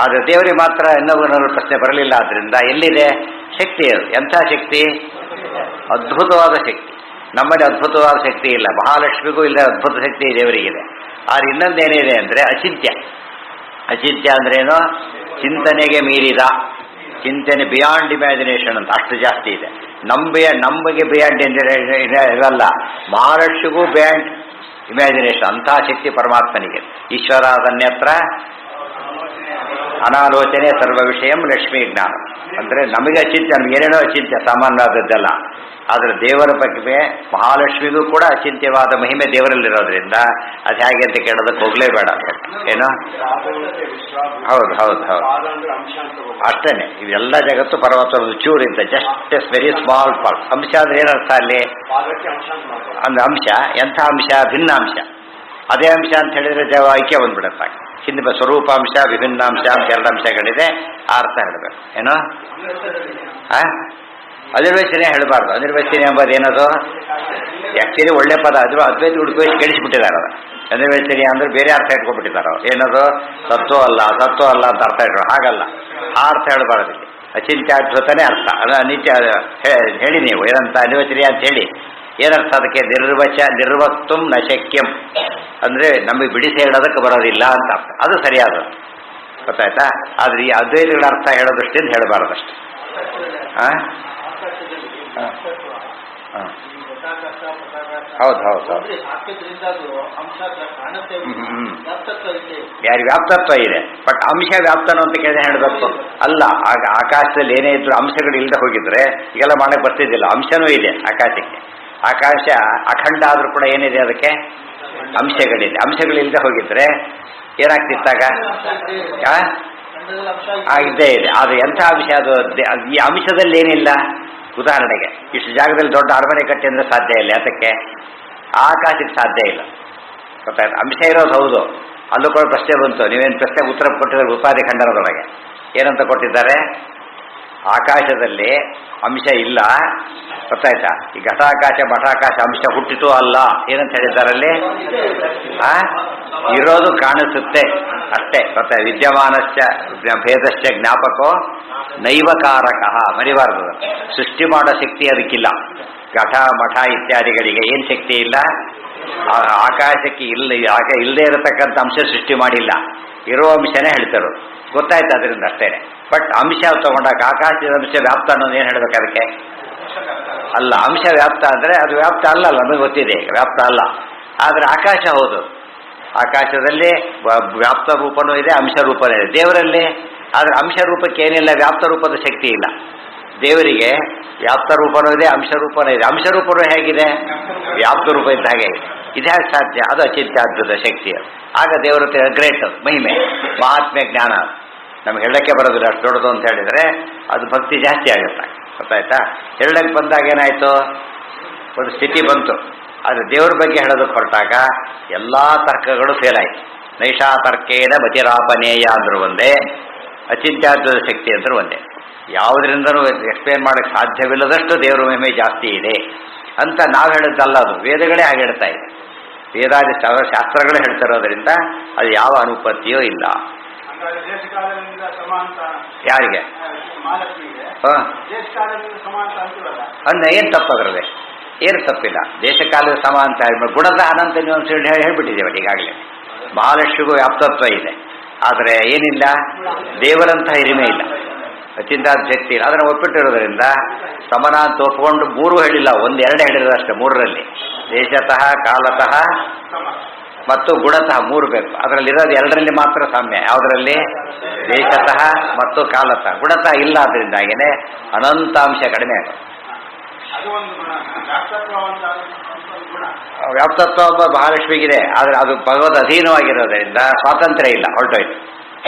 ಆದರೆ ದೇವರಿಗೆ ಮಾತ್ರ ಇನ್ನೊಬ್ಬನವರು ಪ್ರಶ್ನೆ ಬರಲಿಲ್ಲ. ಆದ್ದರಿಂದ ಎಲ್ಲಿದೆ ಶಕ್ತಿ? ಅದು ಎಂಥ ಶಕ್ತಿ? ಅದ್ಭುತವಾದ ಶಕ್ತಿ. ನಮ್ಮಲ್ಲಿ ಅದ್ಭುತವಾದ ಶಕ್ತಿ ಇಲ್ಲ. ಮಹಾಲಕ್ಷ್ಮಿಗೂ ಇಲ್ಲ ಅದ್ಭುತ ಶಕ್ತಿ ದೇವರಿಗಿದೆ. ಆದರೆ ಇನ್ನೊಂದೇನಿದೆ ಅಂದರೆ ಅಚಿಂತ್ಯ. ಅಚಿಂತ್ಯ ಅಂದ್ರೇನು? ಚಿಂತನೆಗೆ ಮೀರಿದ, ಚಿಂತನೆ ಬಿಯಾಂಡ್ ಇಮ್ಯಾಜಿನೇಷನ್ ಅಂತ ಅಷ್ಟು ಜಾಸ್ತಿ ಇದೆ. ನಮಗೆ ಬಿಯಾಂಡ್ ಇರಲ್ಲ, ಮಹಾಲಕ್ಷ್ಮಿಗೂ ಬಿಯಾಂಡ್ ಇಮ್ಯಾಜಿನೇಷನ್. ಅಂಥ ಶಕ್ತಿ ಪರಮಾತ್ಮನಿಗೆ. ಈಶ್ವರ ಅದನ್ಯತ್ರ ಅನಾಲೋಚನೆ ಸರ್ವ ವಿಷಯಂ ಲಕ್ಷ್ಮೀ ಜ್ಞಾನ. ಅಂದರೆ ನಮಗೆ ಅಚಿಂತ್ಯ, ನಮಗೇನೇನೋ ಅಚಿಂತ್ಯ ಸಾಮಾನ್ಯವಾದದ್ದಲ್ಲ. ಆದರೆ ದೇವರ ಬಗ್ಗೆ ಮಹಾಲಕ್ಷ್ಮಿಗೂ ಕೂಡ ಅಚಿಂತ್ಯವಾದ ಮಹಿಮೆ ದೇವರಲ್ಲಿರೋದ್ರಿಂದ ಅದು ಹೇಗೆ ಅಂತ ಕೇಳೋದಕ್ಕೆ ಹೋಗಲೇಬೇಡ. ಏನು? ಹೌದು ಹೌದು ಹೌದು, ಅಷ್ಟೇನೆ. ಇವೆಲ್ಲ ಜಗತ್ತು ಪರ್ವತದ ಚೂರಿಂದ just as very small part. ಅಂಶ ಅಂದ್ರೆ ಏನರ್ಥ ಅಲ್ಲಿ? ಅಂದ್ರೆ ಅಂಶ. ಎಂಥ ಅಂಶ? ಭಿನ್ನ ಅಂಶ. ಅದೇ ಅಂಶ ಅಂತ ಹೇಳಿದ್ರೆ ಐಕ್ಯ ಬಂದ್ಬಿಡುತ್ತೆ. ಹಿಂದೆ ಸ್ವರೂಪಾಂಶ, ವಿಭಿನ್ನಾಂಶ ಅಂತ ಎರಡು ಅಂಶಗಳಿದೆ. ಆ ಅರ್ಥ ಹೇಳಬೇಕು. ಏನು? ಅನಿರ್ವಚನೆ ಹೇಳಬಾರ್ದು. ಅನಿರ್ವಚನೆ ಎಂಬುದು ಏನದು? ಆ್ಯಕ್ಚುಲಿ ಒಳ್ಳೆ ಪದ. ಅದು ಅದ್ವೈತ ಉಡುಪೇಶ್ ಕೇಳಿಸ್ಬಿಟ್ಟಿದ್ದಾರೆ. ಅದು ಅನಿರ್ವಚನೆ ಅಂದ್ರೆ ಬೇರೆ ಅರ್ಥ ಇಟ್ಕೊಂಡ್ಬಿಟ್ಟಿದ್ದಾರೆ ಅವರು. ಏನದು? ತತ್ವ ಅಲ್ಲ ಅಂತ ಅರ್ಥ ಇಟ್ಟರು. ಹಾಗಲ್ಲ, ಆ ಅರ್ಥ ಹೇಳಬಾರದು. ಇಲ್ಲಿ ಅಚಿಂತ್ಯಾದ್ಭುತನೇ ಅರ್ಥ. ಅದು ನಿತ್ಯ ಹೇಳಿ ನೀವು ಏನಂತ ಅನಿರ್ವಚನೆ ಅಂತ ಹೇಳಿ. ಏನರ್ಥ ಅದಕ್ಕೆ? ನಿರ್ವಕ್ತುಂ ನ ಶಕ್ಯಂ ಅಂದರೆ ನಮಗೆ ಬಿಡಿಸಿ ಹೇಳೋದಕ್ಕೆ ಬರೋದಿಲ್ಲ ಅಂತ ಅರ್ಥ. ಅದು ಸರಿಯಾದ, ಗೊತ್ತಾಯ್ತಾ? ಆದರೆ ಈ ಅದ್ವೈತಗಳ ಅರ್ಥ ಹೇಳೋದಷ್ಟೇನು ಹೇಳಬಾರದಷ್ಟೆ. ಹೌದು ಹೌದು ಹೌದು. ಯಾರು ವ್ಯಾಪ್ತತ್ವ ಇದೆ, ಬಟ್ ಅಂಶ ವ್ಯಾಪ್ತನೋ ಅಂತ ಕೇಳಿದ್ರೆ ಹೇಳಬೇಕು ಅಲ್ಲ. ಆಗ ಆಕಾಶದಲ್ಲಿ ಏನೇ ಇದ್ರು ಅಂಶಗಳು ಇಲ್ಲದೆ ಹೋಗಿದ್ರೆ ಈಗೆಲ್ಲ ಮಾಡಕ್ಕೆ ಬರ್ತಿದ್ದಿಲ್ಲ. ಅಂಶನೂ ಇದೆ ಆಕಾಶಕ್ಕೆ. ಆಕಾಶ ಅಖಂಡ ಆದರೂ ಕೂಡ ಏನಿದೆ ಅದಕ್ಕೆ? ಅಂಶಗಳಿದೆ. ಅಂಶಗಳಿಲ್ಲದೆ ಹೋಗಿದ್ರೆ ಏನಾಗ್ತಿತ್ತಾಗ? ಇದ್ದೇ ಇದೆ. ಅದು ಎಂಥ ಅಂಶ? ಅದು ಈ ಅಂಶದಲ್ಲಿ ಏನಿಲ್ಲ. ಉದಾಹರಣೆಗೆ ಇಷ್ಟು ಜಾಗದಲ್ಲಿ ದೊಡ್ಡ ಅರಮನೆ ಕಟ್ಟಿ ಅಂದರೆ ಸಾಧ್ಯ ಇಲ್ಲ. ಯಾತಕ್ಕೆ? ಆಕಾಶಕ್ಕೆ ಸಾಧ್ಯ ಇಲ್ಲ. ಗೊತ್ತಾಯ್ತು? ಅಂಶ ಇರೋದು ಹೌದು. ಅಲ್ಲೂ ಕೂಡ ಪ್ರಶ್ನೆ ಬಂತು. ನೀವೇನು ಪ್ರಶ್ನೆ ಉತ್ತರ ಕೊಟ್ಟಿದ್ದಾರೆ ಉಪಾಧಿ ಖಂಡನದೊಳಗೆ. ಏನಂತ ಕೊಟ್ಟಿದ್ದಾರೆ? ಆಕಾಶದಲ್ಲಿ ಅಂಶ ಇಲ್ಲ. ಗೊತ್ತಾಯ್ತಾ? ಈ ಘಟಾಕಾಶ ಮಠಾಕಾಶ ಅಂಶ ಹುಟ್ಟಿತು ಅಲ್ಲ. ಏನಂತ ಹೇಳಿದ್ದಾರಲ್ಲಿ? ಇರೋದು ಕಾಣಿಸುತ್ತೆ ಅಷ್ಟೇ. ಗೊತ್ತಾಯ್ತು? ವಿದ್ಯಮಾನಶ್ಚ ಭೇದಶ್ಚ ಜ್ಞಾಪಕೋ ನೈವಕಾರಕ. ಮರಿಬಾರದು. ಸೃಷ್ಟಿ ಮಾಡೋ ಶಕ್ತಿ ಅದಕ್ಕಿಲ್ಲ. ಘಟ ಮಠ ಇತ್ಯಾದಿಗಳಿಗೆ ಏನು ಶಕ್ತಿ ಇಲ್ಲ? ಆಕಾಶಕ್ಕೆ ಇಲ್ಲದೆ ಇರತಕ್ಕಂಥ ಅಂಶ ಸೃಷ್ಟಿ ಮಾಡಿಲ್ಲ. ಇರೋ ಅಂಶನೇ ಹೇಳ್ತಾರೆ. ಗೊತ್ತಾಯ್ತು? ಅದರಿಂದ ಅಷ್ಟೇನೆ. ಬಟ್ ಅಂಶ ತಗೊಂಡಾಗ ಆಕಾಶದ ಅಂಶ ವ್ಯಾಪ್ತ ಅನ್ನೋದು ಏನು ಹೇಳ್ಬೇಕು ಅದಕ್ಕೆ? ಅಲ್ಲ, ಅಂಶ ವ್ಯಾಪ್ತ ಅಂದರೆ ಅದು ವ್ಯಾಪ್ತ ಅಲ್ಲ. ನಮಗೆ ಗೊತ್ತಿದೆ ವ್ಯಾಪ್ತ ಅಲ್ಲ. ಆದರೆ ಆಕಾಶ ಹೌದು. ಆಕಾಶದಲ್ಲಿ ವ್ಯಾಪ್ತ ರೂಪನೂ ಇದೆ, ಅಂಶ ರೂಪನೂ ಇದೆ. ದೇವರಲ್ಲಿ ಆದರೆ ಅಂಶ ರೂಪಕ್ಕೆ ಏನಿಲ್ಲ, ವ್ಯಾಪ್ತ ರೂಪದ ಶಕ್ತಿ ಇಲ್ಲ. ದೇವರಿಗೆ ವ್ಯಾಪ್ತ ರೂಪನೂ ಇದೆ, ಅಂಶ ರೂಪನೂ ಇದೆ. ಅಂಶ ರೂಪನೂ ಹೇಗಿದೆ? ವ್ಯಾಪ್ತ ರೂಪ ಇದ್ದ ಹಾಗೆ ಇದೆ. ಇದ್ಯಾಕೆ ಸಾಧ್ಯ? ಅದು ಅಚಿಂತ್ಯಾದ್ಭುತ ಶಕ್ತಿ. ಆಗ ದೇವರ ಗ್ರೇಟ್ ಮಹಿಮೆ, ಮಹಾತ್ಮೆ, ಜ್ಞಾನ ನಮ್ಗೆ ಹೇಳಕ್ಕೆ ಬರೋದಿಲ್ಲ. ಅಷ್ಟು ದೊಡ್ಡದು ಅಂತ ಹೇಳಿದರೆ ಅದು ಭಕ್ತಿ ಜಾಸ್ತಿ ಆಗುತ್ತೆ. ಗೊತ್ತಾಯ್ತಾ? ಹೇಳಕ್ಕೆ ಬಂದಾಗ ಏನಾಯಿತು? ಒಂದು ಸ್ಥಿತಿ ಬಂತು. ಆದರೆ ದೇವರ ಬಗ್ಗೆ ಹೇಳೋದಕ್ಕೆ ಹೊರಟಾಗ ಎಲ್ಲ ತರ್ಕಗಳು ಫೇಲ್ ಆಯಿತು. ನೈಷಾ ತರ್ಕೇನ ಮತಿರಾಪನೇಯ ಅಂದರೂ ಒಂದೇ, ಅಚಿಂತ್ಯಾದ್ಭುತ ಶಕ್ತಿ ಅಂದರೂ ಒಂದೇ. ಯಾವುದರಿಂದನೂ ಎಕ್ಸ್ಪ್ಲೇನ್ ಮಾಡೋಕ್ಕೆ ಸಾಧ್ಯವಿಲ್ಲದಷ್ಟು ದೇವರ ಮಹಿಮೆ ಜಾಸ್ತಿ ಇದೆ ಅಂತ ನಾವು ಹೇಳಿದ್ದಲ್ಲ. ಅದು ವೇದಗಳೇ ಹಾಗೆ ಹೇಳ್ತಾ ಇದೆ. ವೇದಾದಿ ಶಾಸ್ತ್ರಗಳೇ ಹೇಳ್ತಿರೋದ್ರಿಂದ ಅದು ಯಾವ ಅನುಪತ್ತಿಯೂ ಇಲ್ಲ. ಯಾರಿಗೆ? ಅಂದ್ರೆ ಏನು ತಪ್ಪದ್ರಲ್ಲಿ? ಏನು ತಪ್ಪಿಲ್ಲ. ದೇಶಕಾಲದ ಸಮ ಅಂತ ಗುಣದ ಅನಂತ ಹೇಳ್ಬಿಟ್ಟಿದ್ದೇವೆ ಈಗಾಗಲೇ. ಮಹಾಲಕ್ಷ್ಮಿಗೂ ವ್ಯಾಪ್ತತ್ವ ಇದೆ, ಆದರೆ ಏನಿಲ್ಲ, ದೇವರಂತಹ ಹಿರಿಮೆ ಇಲ್ಲ, ಅಚಿಂತ್ಯಾದ್ಭುತ ಇಲ್ಲ. ಅದನ್ನು ಒಪ್ಪಿಟ್ಟಿರೋದ್ರಿಂದ ಸಮನ ಅಂತ ಒಪ್ಪಿಕೊಂಡು ಮೂರು ಹೇಳಿಲ್ಲ, ಒಂದೆರಡು ಹೇಳಿರೋದಷ್ಟೇ. ಮೂರರಲ್ಲಿ ದೇಶತಃ, ಕಾಲತಃ ಮತ್ತು ಗುಣತಃ ಮೂರು ಬೇಕು. ಅದರಲ್ಲಿರೋದು ಎರಡರಲ್ಲಿ ಮಾತ್ರ ಸಾಮ್ಯ. ಯಾವುದರಲ್ಲಿ? ದೇಶತಃ ಮತ್ತು ಕಾಲತಃ. ಗುಣತಃ ಇಲ್ಲ. ಅದರಿಂದಾಗೇನೆ ಅನಂತಾಂಶ ಕಡಿಮೆ ಆಗುತ್ತೆ. ವ್ಯಾಪ್ತತ್ವ ಒಬ್ಬ ಮಹಾಲಕ್ಷ್ಮಿಗಿದೆ, ಆದರೆ ಅದು ಭಗವದ್ ಅಧೀನವಾಗಿರೋದರಿಂದ ಸ್ವಾತಂತ್ರ್ಯ ಇಲ್ಲ, ಹೊರಟೋಯ್ತು.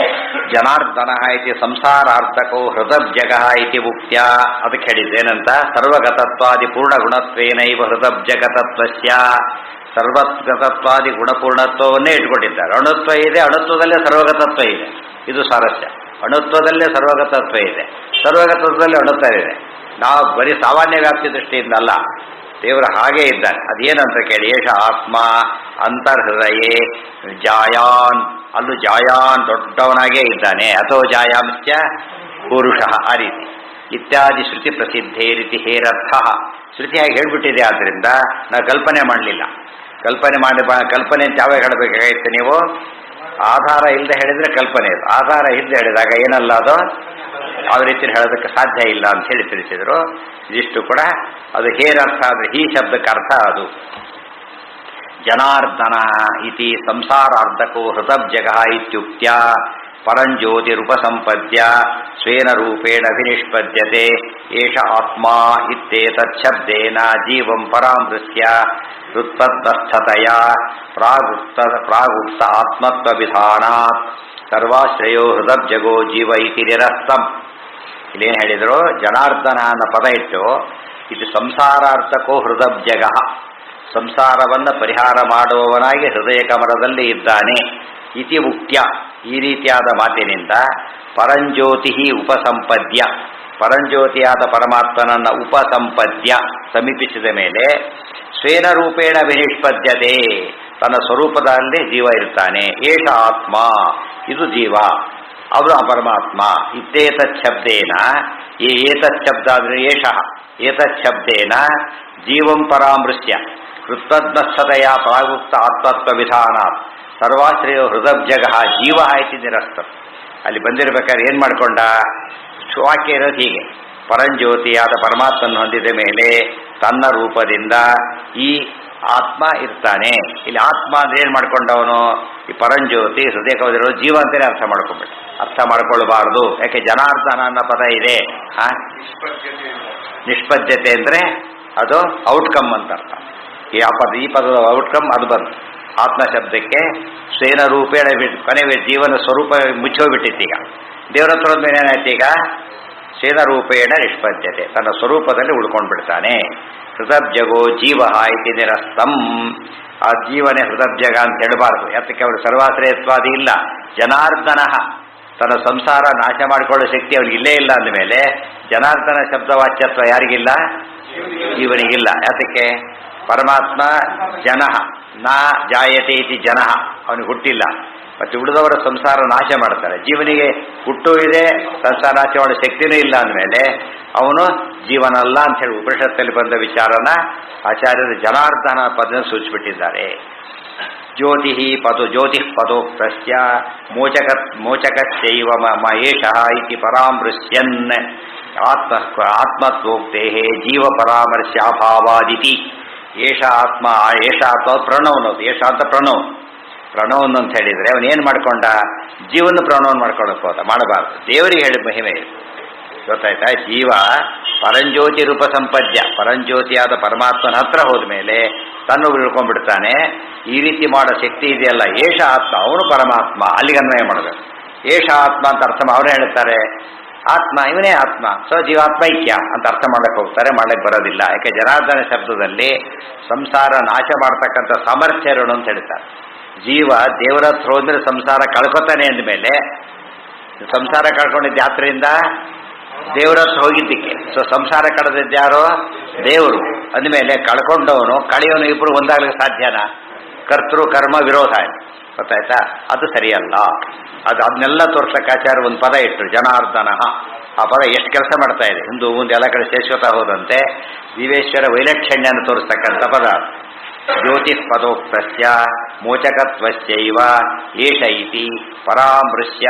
ಜನಾರ್ದನ ಇತಿ ಸಂಸಾರಾರ್ಥಕೋ ಹೃದಬ್ಜಗ ಇತಿ ಮುಕ್ತ್ಯ. ಅದಕ್ಕೆ ಹೇಳಿದ್ದೇನಂತ, ಸರ್ವಗತತ್ವಾದಿ ಪೂರ್ಣಗುಣತ್ವೇನೈವ ಹೃದಬ್ಜಗತತ್ವಸ್ಯ. ಸರ್ವಗತತ್ವಾದಿ ಗುಣಪೂರ್ಣತ್ವವನ್ನೇ ಇಟ್ಕೊಂಡಿದ್ದಾರೆ. ಅಣುತ್ವ ಇದೆ, ಅಣುತ್ವದಲ್ಲೇ ಸರ್ವಗತತ್ವ ಇದೆ. ಇದು ಸ್ವಾರಸ್ಯ. ಅಣುತ್ವದಲ್ಲೇ ಸರ್ವಗತತ್ವ ಇದೆ, ಸರ್ವಗತತ್ವದಲ್ಲೇ ಅಣುತ್ವ ಇದೆ. ನಾವು ಬರೀ ಸಾಮಾನ್ಯ ವ್ಯಾಪ್ತಿ ದೃಷ್ಟಿಯಿಂದ ಅಲ್ಲ, ದೇವರು ಹಾಗೇ ಇದ್ದಾನೆ. ಅದೇನಂತ ಕೇಳಿ, ಏಷ ಆತ್ಮ ಅಂತರ್ಹೃದಯೇ ಜಾಯಾನ್, ಅಲ್ಲೂ ಜಾಯಾನ್ ದೊಡ್ಡವನಾಗೇ ಇದ್ದಾನೆ. ಅಥೋ ಜಾಯಾಂಶ್ಚ ಪುರುಷ, ಆ ರೀತಿ ಇತ್ಯಾದಿ ಶ್ರುತಿ ಪ್ರಸಿದ್ಧೇ ರೀತಿ ಹೇರರ್ಥ. ಶ್ರುತಿಯಾಗಿ ಹೇಳ್ಬಿಟ್ಟಿದೆ, ಆದ್ದರಿಂದ ನಾವು ಕಲ್ಪನೆ ಮಾಡಲಿಲ್ಲ. ಕಲ್ಪನೆ ಅಂತ ಯಾವಾಗ ಹೇಳಬೇಕಾಗಿತ್ತು ನೀವು? ಆಧಾರ ಇಲ್ಲದೆ ಹೇಳಿದರೆ ಕಲ್ಪನೆ ಇದು. ಆಧಾರ ಇಲ್ಲದೆ ಹೇಳಿದಾಗ ಏನಲ್ಲ ಅದು, ಯಾವ ರೀತಿ ಹೇಳೋದಕ್ಕೆ ಸಾಧ್ಯ ಇಲ್ಲ ಅಂತ ಹೇಳಿ ತಿಳಿಸಿದರು. ಇದಿಷ್ಟು ಕೂಡ ಅದು ಹೇರರ್ಥ ಅಂದರೆ ಈ ಶಬ್ದಕ್ಕೆ ಅರ್ಥ ಅದು. ಜನಾರ್ದನ ಇತಿ ಸಂಸಾರಾರ್ಧಕೋ ಹೃತಬ್ಜಗ ಇತ್ಯುಕ್ತ್ಯ ಪರಂಜ್ಯೋತಿರುಪಸಂಪದ್ಯ ಸ್ವೇನ ರೂಪೇಣ ಅಭಿನಿಷ್ಪದ್ಯತೆ. ಏಷ ಆತ್ಮ ಇತ್ಯೇತಚ್ಛಬ್ದೇನ ಜೀವಂ ಪರಾಮೃಶ್ಯ ಹೃತ್ಪತ್ತಸ್ಥತೆಯ ಪ್ರಾಗುಕ್ತ ಆತ್ಮತ್ವವಿಧಾನಾತ್ ಸರ್ವಾಶ್ರಯೋ ಹೃದಬ್ಜಗೋ ಜೀವ ಇತಿ ನಿರಸ್ತಂ. ಇಲ್ಲೇನು ಹೇಳಿದರು? ಜನಾರ್ದನ ಅನ್ನೋ ಪದ ಇಟ್ಟು ಇದು ಸಂಸಾರಾರ್ಥಕೋ ಹೃದಬ್ಜಗ, ಸಂಸಾರವನ್ನು ಪರಿಹಾರ ಮಾಡುವವನಾಗಿ ಹೃದಯ ಕಮಲದಲ್ಲಿ ಇದ್ದಾನೆ. ಇತಿ ಮುಕ್ತ್ಯ, ಈ ರೀತಿಯಾದ ಮಾತಿನಿಂದ ಪರಂಜ್ಯೋತಿ ಉಪಸಂಪದ್ಯ, ಪರಂಜ್ಯೋತಿಯಾದ ಪರಮಾತ್ಮನನ್ನ ಉಪಸಂಪದ್ಯ ಸಮೀಪಿಸಿದ ಮೇಲೆ ಸ್ವೇನ ರೂಪೇಣ ವಿನಿಷ್ಪದ್ಯತೆ, ತನ್ನ ಸ್ವರೂಪದಲ್ಲಿ ಜೀವ ಇರ್ತಾನೆ. ಏಷ ಆತ್ಮ, ಇದು ಜೀವ, ಅವರು ಪರಮಾತ್ಮ. ಇತ್ಯೇತಚ್ಛಬ್ದೇನ, ಏತಚ್ಛಬ್ದ ಅಂದರೆ ಏಷಃ, ಏತಚ್ಛಬ್ದೇನ ಜೀವಂ ಪರಾಮೃಶ್ಯ ಕೃತಜ್ಞಸ್ಥತೆಯ ಪ್ರಾಗುಕ್ತ ಆತ್ಮತ್ವ ವಿಧಾನಾತ್ ಸರ್ವಾಶ್ರಯೋ ಹೃದಬ್ಜಗ ಜೀವ ಇತಿ ನಿರಸ್ತ. ಅಲ್ಲಿ ಬಂದಿರಬೇಕಾದ್ರೆ ಏನು ಮಾಡಿಕೊಂಡ? ವಾಕ್ಯ ಇರೋದು ಹೀಗೆ, ಪರಂಜ್ಯೋತಿಯಾದ ಪರಮಾತ್ಮನ ಹೊಂದಿದ ಮೇಲೆ ತನ್ನ ರೂಪದಿಂದ ಈ ಆತ್ಮ ಇರ್ತಾನೆ. ಇಲ್ಲಿ ಆತ್ಮ ಅಂದ್ರೆ ಏನು ಮಾಡ್ಕೊಂಡವನು? ಈ ಪರಂಜ್ಯೋತಿ ಹೃದಯ ಕವದಿರೋ ಜೀವ ಅಂತಲೇ ಅರ್ಥ ಮಾಡ್ಕೊಂಡ್ಬಿಟ್ಟು. ಅರ್ಥ ಮಾಡ್ಕೊಳ್ಬಾರ್ದು, ಯಾಕೆ ಜನಾರ್ದನ ಅನ್ನೋ ಪದ ಇದೆ. ನಿಷ್ಪದ್ಯತೆ ಅಂದರೆ ಅದು ಔಟ್ಕಮ್ ಅಂತ ಅರ್ಥ. ಈ ಪದದ ಔಟ್ಕಮ್ ಅದು ಬಂತು. ಆತ್ಮ ಶಬ್ದಕ್ಕೆ ಸ್ವೇನ ರೂಪೇಣ ಕೊನೆಗೆ ಜೀವನ ಸ್ವರೂಪ ಮುಚ್ಚೋಗ್ಬಿಟ್ಟಿತ್ತು. ಈಗ ದೇವರ ಹತ್ರ ಮೇಲೆ ಏನಾಯ್ತು? ಈಗ ಸ್ವೇನ ರೂಪೇಣ ನಿಷ್ಪದ್ಯತೆ, ತನ್ನ ಸ್ವರೂಪದಲ್ಲಿ ಉಳ್ಕೊಂಡು ಬಿಡ್ತಾನೆ. ಹೃದಬ್ಜಗೋ ಜೀವ ಇತಿ ನಿರಸ್ತಂ. ಆ ಜೀವನೇ ಹೃದಬ್ಜಗ ಅಂತ ಹೇಳಬಾರ್ದು. ಯಾತಕ್ಕೆ? ಅವರು ಸರ್ವಾಶ್ರಯತ್ವಾದಿ ಇಲ್ಲ. ಜನಾರ್ದನ, ತನ್ನ ಸಂಸಾರ ನಾಶ ಮಾಡಿಕೊಳ್ಳೋ ಶಕ್ತಿ ಅವನಿಗೆ ಇಲ್ಲೇ ಇಲ್ಲ ಅಂದಮೇಲೆ ಜನಾರ್ದನ ಶಬ್ದವಾಚ್ಯತ್ವ ಯಾರಿಗಿಲ್ಲ? ಜೀವನಿಗಿಲ್ಲ. ಯಾತಕ್ಕೆ? ಪರಮಾತ್ಮ ಜನಃ ನಾ ಜಾಯತೆ ಇತಿ ಜನಃ, ಅವನಿಗೆ ಹುಟ್ಟಿಲ್ಲ. ಮತ್ತು ಉಳಿದವರ ಸಂಸಾರ ನಾಶ ಮಾಡ್ತಾರೆ. ಜೀವನಿಗೆ ಹುಟ್ಟು ಇದೆ, ಸಂಸಾರ ನಾಶ ಮಾಡೋ ಶಕ್ತಿನೂ ಇಲ್ಲ ಅಂದಮೇಲೆ ಅವನು ಜೀವನಲ್ಲ ಅಂತ ಹೇಳಿ ಉಪನಿಷತ್ತಲ್ಲಿ ಬಂದ ವಿಚಾರನ ಆಚಾರ್ಯರು ಜನಾರ್ದನ ಪದ ಸೂಚಿಸಿಬಿಟ್ಟಿದ್ದಾರೆ. ಜ್ಯೋತಿ ಪದೋಕ್ತಸ್ಯ ಮೋಚಕಶ್ಚೈವ ಮಹೇಶಃ ಇತಿ ಪರಾಮೃಶ್ಯನ್ ಆತ್ಮತ್ವೋಕ್ತೆ ಜೀವ ಪರಾಮರ್ಶ್ಯಾಭಾವಾದಿತಿ. ಏಷ ಆತ್ಮ, ಏಷ ಆತ್ಮ ಪ್ರಣವನದು. ಏಷ ಅಂತ ಪ್ರಣವನ್ ಅಂತ ಹೇಳಿದರೆ ಅವನೇನು ಮಾಡ್ಕೊಂಡ? ಜೀವನ ಪ್ರಣವನ್ ಮಾಡ್ಕೊಳಕ್ಕೆ ಹೋದ. ಮಾಡಬಾರ್ದು. ದೇವರಿಗೆ ಹೇಳಿದ ಮಹಿಮೆ ಇದು, ಗೊತ್ತಾಯ್ತಾ? ಜೀವ ಪರಂಜ್ಯೋತಿ ರೂಪ ಸಂಪದ್ಯ, ಪರಂಜ್ಯೋತಿಯಾದ ಪರಮಾತ್ಮನ ಹತ್ರ ಹೋದ ಮೇಲೆ ತನ್ನ ಉಳ್ಕೊಂಡ್ಬಿಡ್ತಾನೆ. ಈ ರೀತಿ ಮಾಡೋ ಶಕ್ತಿ ಇದೆಯಲ್ಲ, ಏಷ ಆತ್ಮ, ಅವನು ಪರಮಾತ್ಮ. ಅಲ್ಲಿಗೆ ಅನ್ವಯ ಮಾಡಬೇಕು. ಏಷ ಆತ್ಮ ಅಂತ ಅರ್ಥ ಅವರೇ ಹೇಳ್ತಾರೆ. ಆತ್ಮ ಇವನೇ ಆತ್ಮ, ಸೊ ಜೀವಾತ್ಮೈಕ್ಯ ಅಂತ ಅರ್ಥ ಮಾಡಕ್ಕೆ ಹೋಗ್ತಾರೆ. ಮಾಡಕ್ಕೆ ಬರೋದಿಲ್ಲ. ಯಾಕೆ? ಜನಾರ್ದನ ಶಬ್ದದಲ್ಲಿ ಸಂಸಾರ ನಾಶ ಮಾಡ್ತಕ್ಕಂಥ ಸಾಮರ್ಥ್ಯ ಇರೋಣ ಅಂತ ಹೇಳ್ತಾರೆ. ಜೀವ ದೇವರ ಹತ್ರ ಹೋದ್ಮೇಲೆ ಸಂಸಾರ ಕಳ್ಕೊತಾನೆ ಅಂದಮೇಲೆ, ಸಂಸಾರ ಕಳ್ಕೊಂಡಿದ್ದ ಯಾತ್ರೆಯಿಂದ ದೇವರ ಹತ್ರ ಹೋಗಿದ್ದಕ್ಕೆ. ಸೊ ಸಂಸಾರ ಕಳೆದಿದ್ದ್ಯಾರೋ? ದೇವರು. ಅಂದಮೇಲೆ ಕಳ್ಕೊಂಡವನು ಕಳೆಯೋನು ಇಬ್ಬರು ಒಂದಾಗ್ಲಿಕ್ಕೆ ಸಾಧ್ಯನಾ? ಕರ್ತೃ ಕರ್ಮ ವಿರೋಧ, ಗೊತ್ತಾಯ್ತಾ? ಅದು ಸರಿಯಲ್ಲ. ಅದನ್ನೆಲ್ಲ ತೋರ್ಸಕ್ಕೆ ಆಚಾರ್ಯ ಒಂದು ಪದ ಇಟ್ಟರು, ಜನಾರ್ದನ. ಆ ಪದ ಎಷ್ಟು ಕೆಲಸ ಮಾಡ್ತಾ ಇದೆ, ಹಿಂದೂ ಮುಂದೆ ಎಲ್ಲ ಕಡೆ ಶೇಶ್ವತ ಹೋದಂತೆ ಜೀವೇಶ್ವರ ವೈಲಕ್ಷಣ್ಯನ ತೋರಿಸ್ತಕ್ಕಂಥ ಪದ. ಜ್ಯೋತಿ ಪದೋಕ್ತಸ್ಯ ಮೋಚಕತ್ವಶ್ಚೈವ ಏಷ ಇತಿ ಪರಾಮೃಶ್ಯ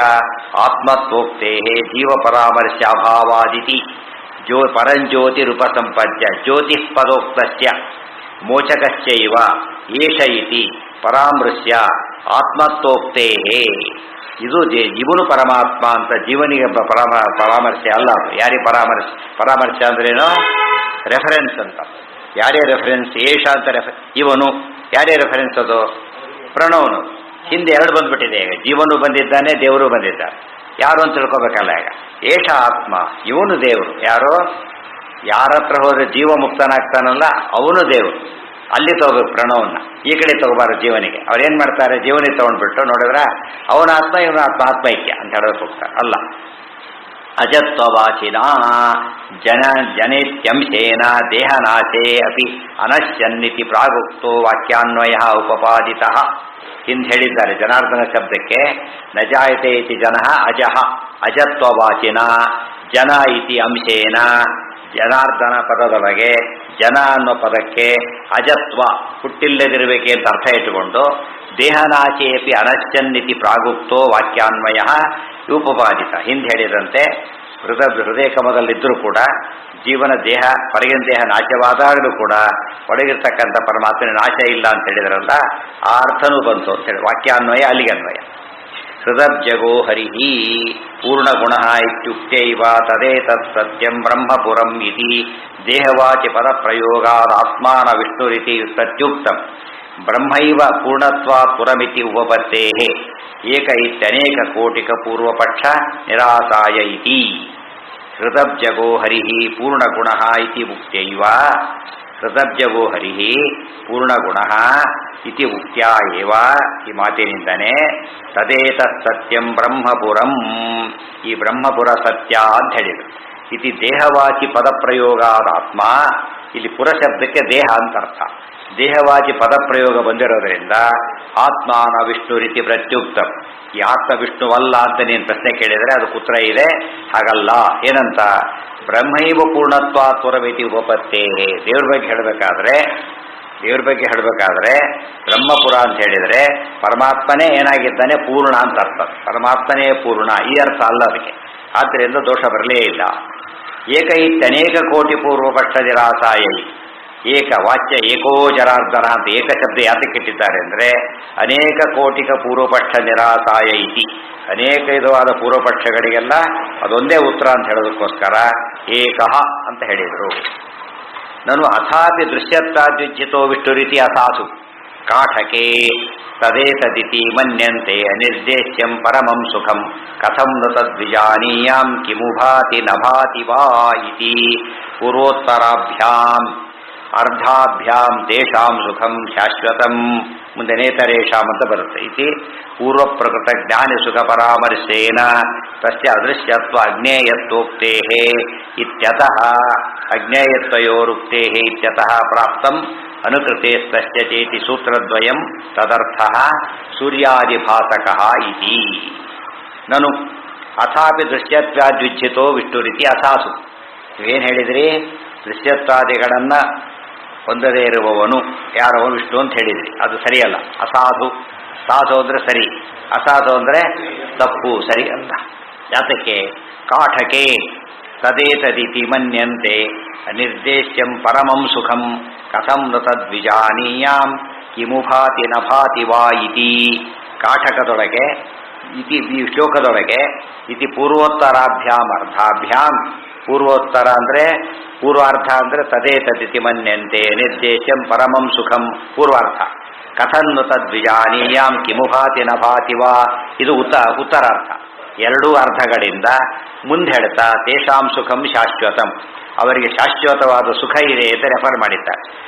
ಆತ್ಮತ್ವೋಕ್ತೆ ಜೀವ ಪರಾಮರ್ಶ್ಯಾಭಾವಾದಿತಿ. ಪರಂಜ್ಯೋತಿರುಪಸಂಪದ್ಯ ಜ್ಯೋತಿ ಪದೋಕ್ತಸ್ಯ ಮೋಚಕಶ್ಚೈವ ಏಷ ಇತಿ ಪರಾಮೃಶ್ಯ ಆತ್ಮತ್ವೋಕ್ತೆ. ಇದು ಇವನು ಪರಮಾತ್ಮ ಅಂತ ಜೀವನಿಗೆ ಪರಾಮರ್ಶೆ ಅಲ್ಲ. ಯಾರಿಗೆ ಪರಾಮರ್ಶೆ? ಪರಾಮರ್ಶೆ ಅಂದ್ರೇನು? ರೆಫರೆನ್ಸ್ ಅಂತ. ಯಾರೇ ರೆಫರೆನ್ಸ್? ಏಷ ಅಂತ ಇವನು ಯಾರೇ ರೆಫರೆನ್ಸ್? ಅದು ಪ್ರಣವನು. ಹಿಂದೆ ಎರಡು ಬಂದ್ಬಿಟ್ಟಿದೆ. ಈಗ ಜೀವನು ಬಂದಿದ್ದಾನೆ, ದೇವರು ಬಂದಿದ್ದಾರೆ. ಯಾರು ಅಂತ ತಿಳ್ಕೊಬೇಕಲ್ಲ. ಈಗ ಏಷ ಆತ್ಮ, ಇವನು ದೇವರು. ಯಾರೋ ಯಾರ ಹತ್ರ ಹೋದ್ರೆ ಜೀವ ಮುಕ್ತನಾಗ್ತಾನಲ್ಲ ಅವನು ದೇವರು. ಅಲ್ಲಿ ತಗೋಬೇಕು ಪ್ರಣವನ್ನ, ಈ ಕಡೆ ತಗೋಬಾರದು ಜೀವನಿಗೆ. ಅವ್ರೇನ್ ಮಾಡ್ತಾರೆ, ಜೀವನಿಗೆ ತಗೊಂಡ್ಬಿಟ್ಟು ನೋಡಿದ್ರ ಅವನ ಆತ್ಮ ಇವನ ಆತ್ಮ ಆತ್ಮೈಕ್ಯ ಅಂತ ಹೇಳೋಕೆ ಹೋಗ್ತಾರೆ. ಅಲ್ಲ, ಅಜತ್ವವಾಚಿನ ಜನೇತ್ಯಂಶೇನ ದೇಹನಾಶೇ ಅಪಿ ಅನಶ್ಯನ್ನಿತಿ ಪ್ರಾಗುಕ್ತೋ ವಾಕ್ಯಾನ್ವಯ ಉಪಪಾದಿತ. ಹಿಂದೆ ಹೇಳಿದ್ದಾರೆ ಜನಾರ್ದನ ಶಬ್ದಕ್ಕೆ ನಜಾಯತೆ ಇತಿ ಜನಃ ಅಜಃ, ಅಜತ್ವವಾಚಿನ ಜನ ಇತಿ ಅಂಶೇನ, ಜನಾರ್ದನ ಪದದೊಳಗೆ ಜನ ಅನ್ನೋ ಪದಕ್ಕೆ ಅಜತ್ವ ಹುಟ್ಟಿಲ್ಲದಿರಬೇಕೆ ಅಂತ ಅರ್ಥ ಇಟ್ಟುಕೊಂಡು ದೇಹನಾಶೇಪಿ ಅನಶ್ಯನ್ನಿತಿ ಪ್ರಾಗುಕ್ತೋ ವಾಕ್ಯಾನ್ವಯ ಉಪಪಾದಿತ. ಹಿಂದೆ ಹೇಳಿದಂತೆ ಹೃದಯ ಕಮದಲ್ಲಿದ್ದರೂ ಕೂಡ ಜೀವನ ದೇಹ ಹೊರಗಿನ ದೇಹ ನಾಶವಾದಾಗಲೂ ಕೂಡ ಒಳಗಿರ್ತಕ್ಕಂಥ ಪರಮಾತ್ಮನ ನಾಶ ಇಲ್ಲ ಅಂತ ಹೇಳಿದ್ರಲ್ಲ, ಆ ಅರ್ಥನೂ ಬಂತು ಅಂತ ಹೇಳಿ ವಾಕ್ಯಾನ್ವಯ ಅಲ್ಲಿಗೆ ಅನ್ವಯ. ಹೃದಬ್ಜಗೋ ಹರಿಹಿ ಪೂರ್ಣಗುಣ ಇತ್ಯುಕ್ತೈವ ತದೇತತ್ ಸತ್ಯಂ ಬ್ರಹ್ಮಪುರಂ ಇತಿ ದೇಹವಾಚಿ ಪದ ಪ್ರಯೋಗಾದ ಆತ್ಮಾನ ವಿಷ್ಣುರಿತಿ ಪ್ರತ್ಯುಕ್ತಂ. ಬ್ರಹ್ಮೈವ ಪೂರ್ಣತ್ವಾತ್ ಪುರಮಿತಿ ಉಪಪತ್ತೇಃ ಏಕ ಇತ್ಯನೇಕ ಕೋಟಿಕ ಪೂರ್ವಪಕ್ಷ ನಿರಾಸಾಯ ಇತಿ. ಹೃದಬ್ಜಗೋ ಹರಿಹಿ ಪೂರ್ಣಗುಣ ಇತಿ ಉಕ್ತೈವ ಹೃದಬ್ಜಗೋ ಹರಿಹಿ ಪೂರ್ಣಗುಣ ಇತಿ ಉಕ್ತ್ಯಾ ಏವ, ಈ ಮಾತಿನಿಂದನೇ ತದೇತತ್ ಸತ್ಯಂ ಬ್ರಹ್ಮಪುರಂ, ಈ ಬ್ರಹ್ಮಪುರ ಸತ್ಯ ಅಂತ ಹೇಳಿದರು. ಇತಿ ದೇಹವಾಚಿ ಪದಪ್ರಯೋಗಾದಾತ್ಮ, ಇಲ್ಲಿ ಪುರ ಶಬ್ದಕ್ಕೆ ದೇಹ ಅಂತ ಅರ್ಥ. ದೇಹವಾಚಿ ಪದಪ್ರಯೋಗ ಬಂದಿರೋದ್ರಿಂದ ಆತ್ಮಾನ ವಿಷ್ಣು ರೀತಿ ಪ್ರತ್ಯುಕ್ತಂ. ಈ ಆತ್ಮ ವಿಷ್ಣುವಲ್ಲ ಅಂತ ನೀನು ಪ್ರಶ್ನೆ ಕೇಳಿದರೆ ಅದಕ್ಕೆ ಉತ್ತರ ಇದೆ, ಹಾಗಲ್ಲ. ಏನಂತ? ಬ್ರಹ್ಮೈವ ಪೂರ್ಣತ್ವಾತ್ ಪುರಮಿತಿ ಉಪಪತ್ತೇ. ದೇವ್ರ ಬಗ್ಗೆ ಹೇಳಬೇಕಾದ್ರೆ ಬ್ರಹ್ಮಪುರ ಅಂತ ಹೇಳಿದರೆ ಪರಮಾತ್ಮನೇ ಏನಾಗಿದ್ದಾನೆ? ಪೂರ್ಣ ಅಂತ ಅರ್ಥ. ಪರಮಾತ್ಮನೇ ಪೂರ್ಣ, ಈ ಅರ್ಥ ಅಲ್ಲ ಅದಕ್ಕೆ. ಆದ್ದರಿಂದ ದೋಷ ಬರಲೇ ಇಲ್ಲ. ಏಕ ಇತ್ಯನೇಕ ಕೋಟಿ ಪೂರ್ವಪಕ್ಷ ನಿರಾಸಾಯ. ಏಕ ವಾಚ್ಯ ಏಕೋ ಜನಾರ್ದನ ಅಂತ ಏಕ ಶಬ್ದ ಯಾತಕ್ಕಿಟ್ಟಿದ್ದಾರೆ ಅಂದರೆ ಅನೇಕ ಕೋಟಿಕ ಪೂರ್ವಪಕ್ಷ ನಿರಾಸಾಯ ಇತಿ, ಅನೇಕ ವಿಧವಾದ ಪೂರ್ವಪಕ್ಷಗಳಿಗೆಲ್ಲ ಅದೊಂದೇ ಉತ್ತರ ಅಂತ ಹೇಳೋದಕ್ಕೋಸ್ಕರ ಏಕಃ ಅಂತ ಹೇಳಿದರು. ನಾನು ಅಥಾಪಿ ದೃಶ್ಯತ್ವಾದ್ಯುಜ್ಯತೋ ವಿಷ್ಣು ರೀತಿ ಅಸಾಸು ಕಾಠಕೆ ತದೇತದಿತಿ ಮನ್ಯಂತೆ ಅನಿರ್ದೇಶ್ಯಂ ಪರಮಂ ಸುಖಂ ಕಥಂ ನ ತದ್ವಿಜಾನೀಯಾಂ ಕಿಮು ಭಾತಿ ನ ಭಾತಿ ವಾ ಇತಿ. ಪೂರ್ವೋತ್ತರಾಭ್ಯಾಂ ಅರ್ಧಾಭ್ಯಾಂ ತೇಷಾಂ ಸುಖಂ ಶಾಶ್ವತಂ, ಮುಂದೆ ನೇತರೇಷಾಂ ಅಂತ ಬರುತ್ತೆ. ಇತಿ ಪೂರ್ವ ಪ್ರಕೃತ ಜ್ಞಾನಿ ಸುಖ ಪರಾಮರ್ಶೇನ ತಸ್ಯ ಅದೃಶ್ಯತ್ವ ಅಜ್ಞೇಯತ್ವೋಕ್ತೇಃ ಇತ್ಯತಃ ಅಜ್ಞೇಯತ್ವಯೋರುಕ್ತೇಃ ಇತ್ಯತಃ ಪ್ರಾಪ್ತಂ ಅನುಕೃತೇಸ್ತಸ್ಯ ಚೇತಿ ಸೂತ್ರದ್ವಯಂ ತದರ್ಥಃ ಸೂರ್ಯಾದಿಭಾಸಕಃ ಇತಿ. ನನು ಅಥಾಪಿ ದೃಶ್ಯತ್ವಾದ್ಯುಜ್ಯಿತೋ ವಿಷ್ಣುರಿತಿ ಅಸಾಸು. ಏನು ಹೇಳಿದ್ರಿ? ದೃಶ್ಯತ್ವಾದಿಗಳನ್ನ ಹೊಂದದೇ ಇರುವವನು ಯಾರವನು ವಿಷ್ಣು ಅಂತ ಹೇಳಿದ್ರಿ. ಅದು ಸರಿಯಲ್ಲ, ಅಸಾಧು. ಸಾಧು ಅಂದರೆ ಸರಿ, ಅಸಾಧು ಅಂದರೆ ತಪ್ಪು, ಸರಿ ಅಲ್ಲ. ಯಾತಕ್ಕೆ? ಕಾಠಕೆ ತದೇತದಿತಿ ಮನ್ಯಂತೆ ಅನಿರ್ದೇಶ್ಯಂ ಪರಮಂ ಸುಖಂ ಕಥಂ ನ ತದ್ವಿಜಾನೀಯಾಂ ಕಿಮು ಭಾತಿ ನ ಭಾತಿ ವಾ ಇತಿ. ಕಾಠಕದೊಳಗೆ ಇತಿ, ಈ ಶ್ಲೋಕದೊಳಗೆ ಇತಿ ಪೂರ್ವೋತ್ತರಾಭ್ಯಾಂ ಅರ್ಧಾಭ್ಯಾಂ, ಪೂರ್ವೋತ್ತರ ಅಂದರೆ ಪೂರ್ವಾರ್ಥ ಅಂದರೆ ತದೇತದಿತಿ ಮನ್ಯಂತೆ ನಿರ್ದೇಶ್ಯಂ ಪರಮಂ ಸುಖಂ ಪೂರ್ವಾರ್ಥ. ಕಥನ್ನು ತದ್ವಿಜಾನೀಯಾಂ ಕಿಮು ಭಾತಿ ನ ಭಾತಿ ವಾ, ಇದು ಉತ್ತರಾರ್ಥ. ಎರಡೂ ಅರ್ಧಗಳಿಂದ ಮುಂದೆ ಹೇಳ್ತಾ ತೇಷಾಂ ಸುಖಂ ಶಾಶ್ವತಂ, ಅವರಿಗೆ ಶಾಶ್ವತವಾದ ಸುಖ ಇದೆ ಅಂತ ರೆಫರ್ ಮಾಡಿದ್ದಾರೆ.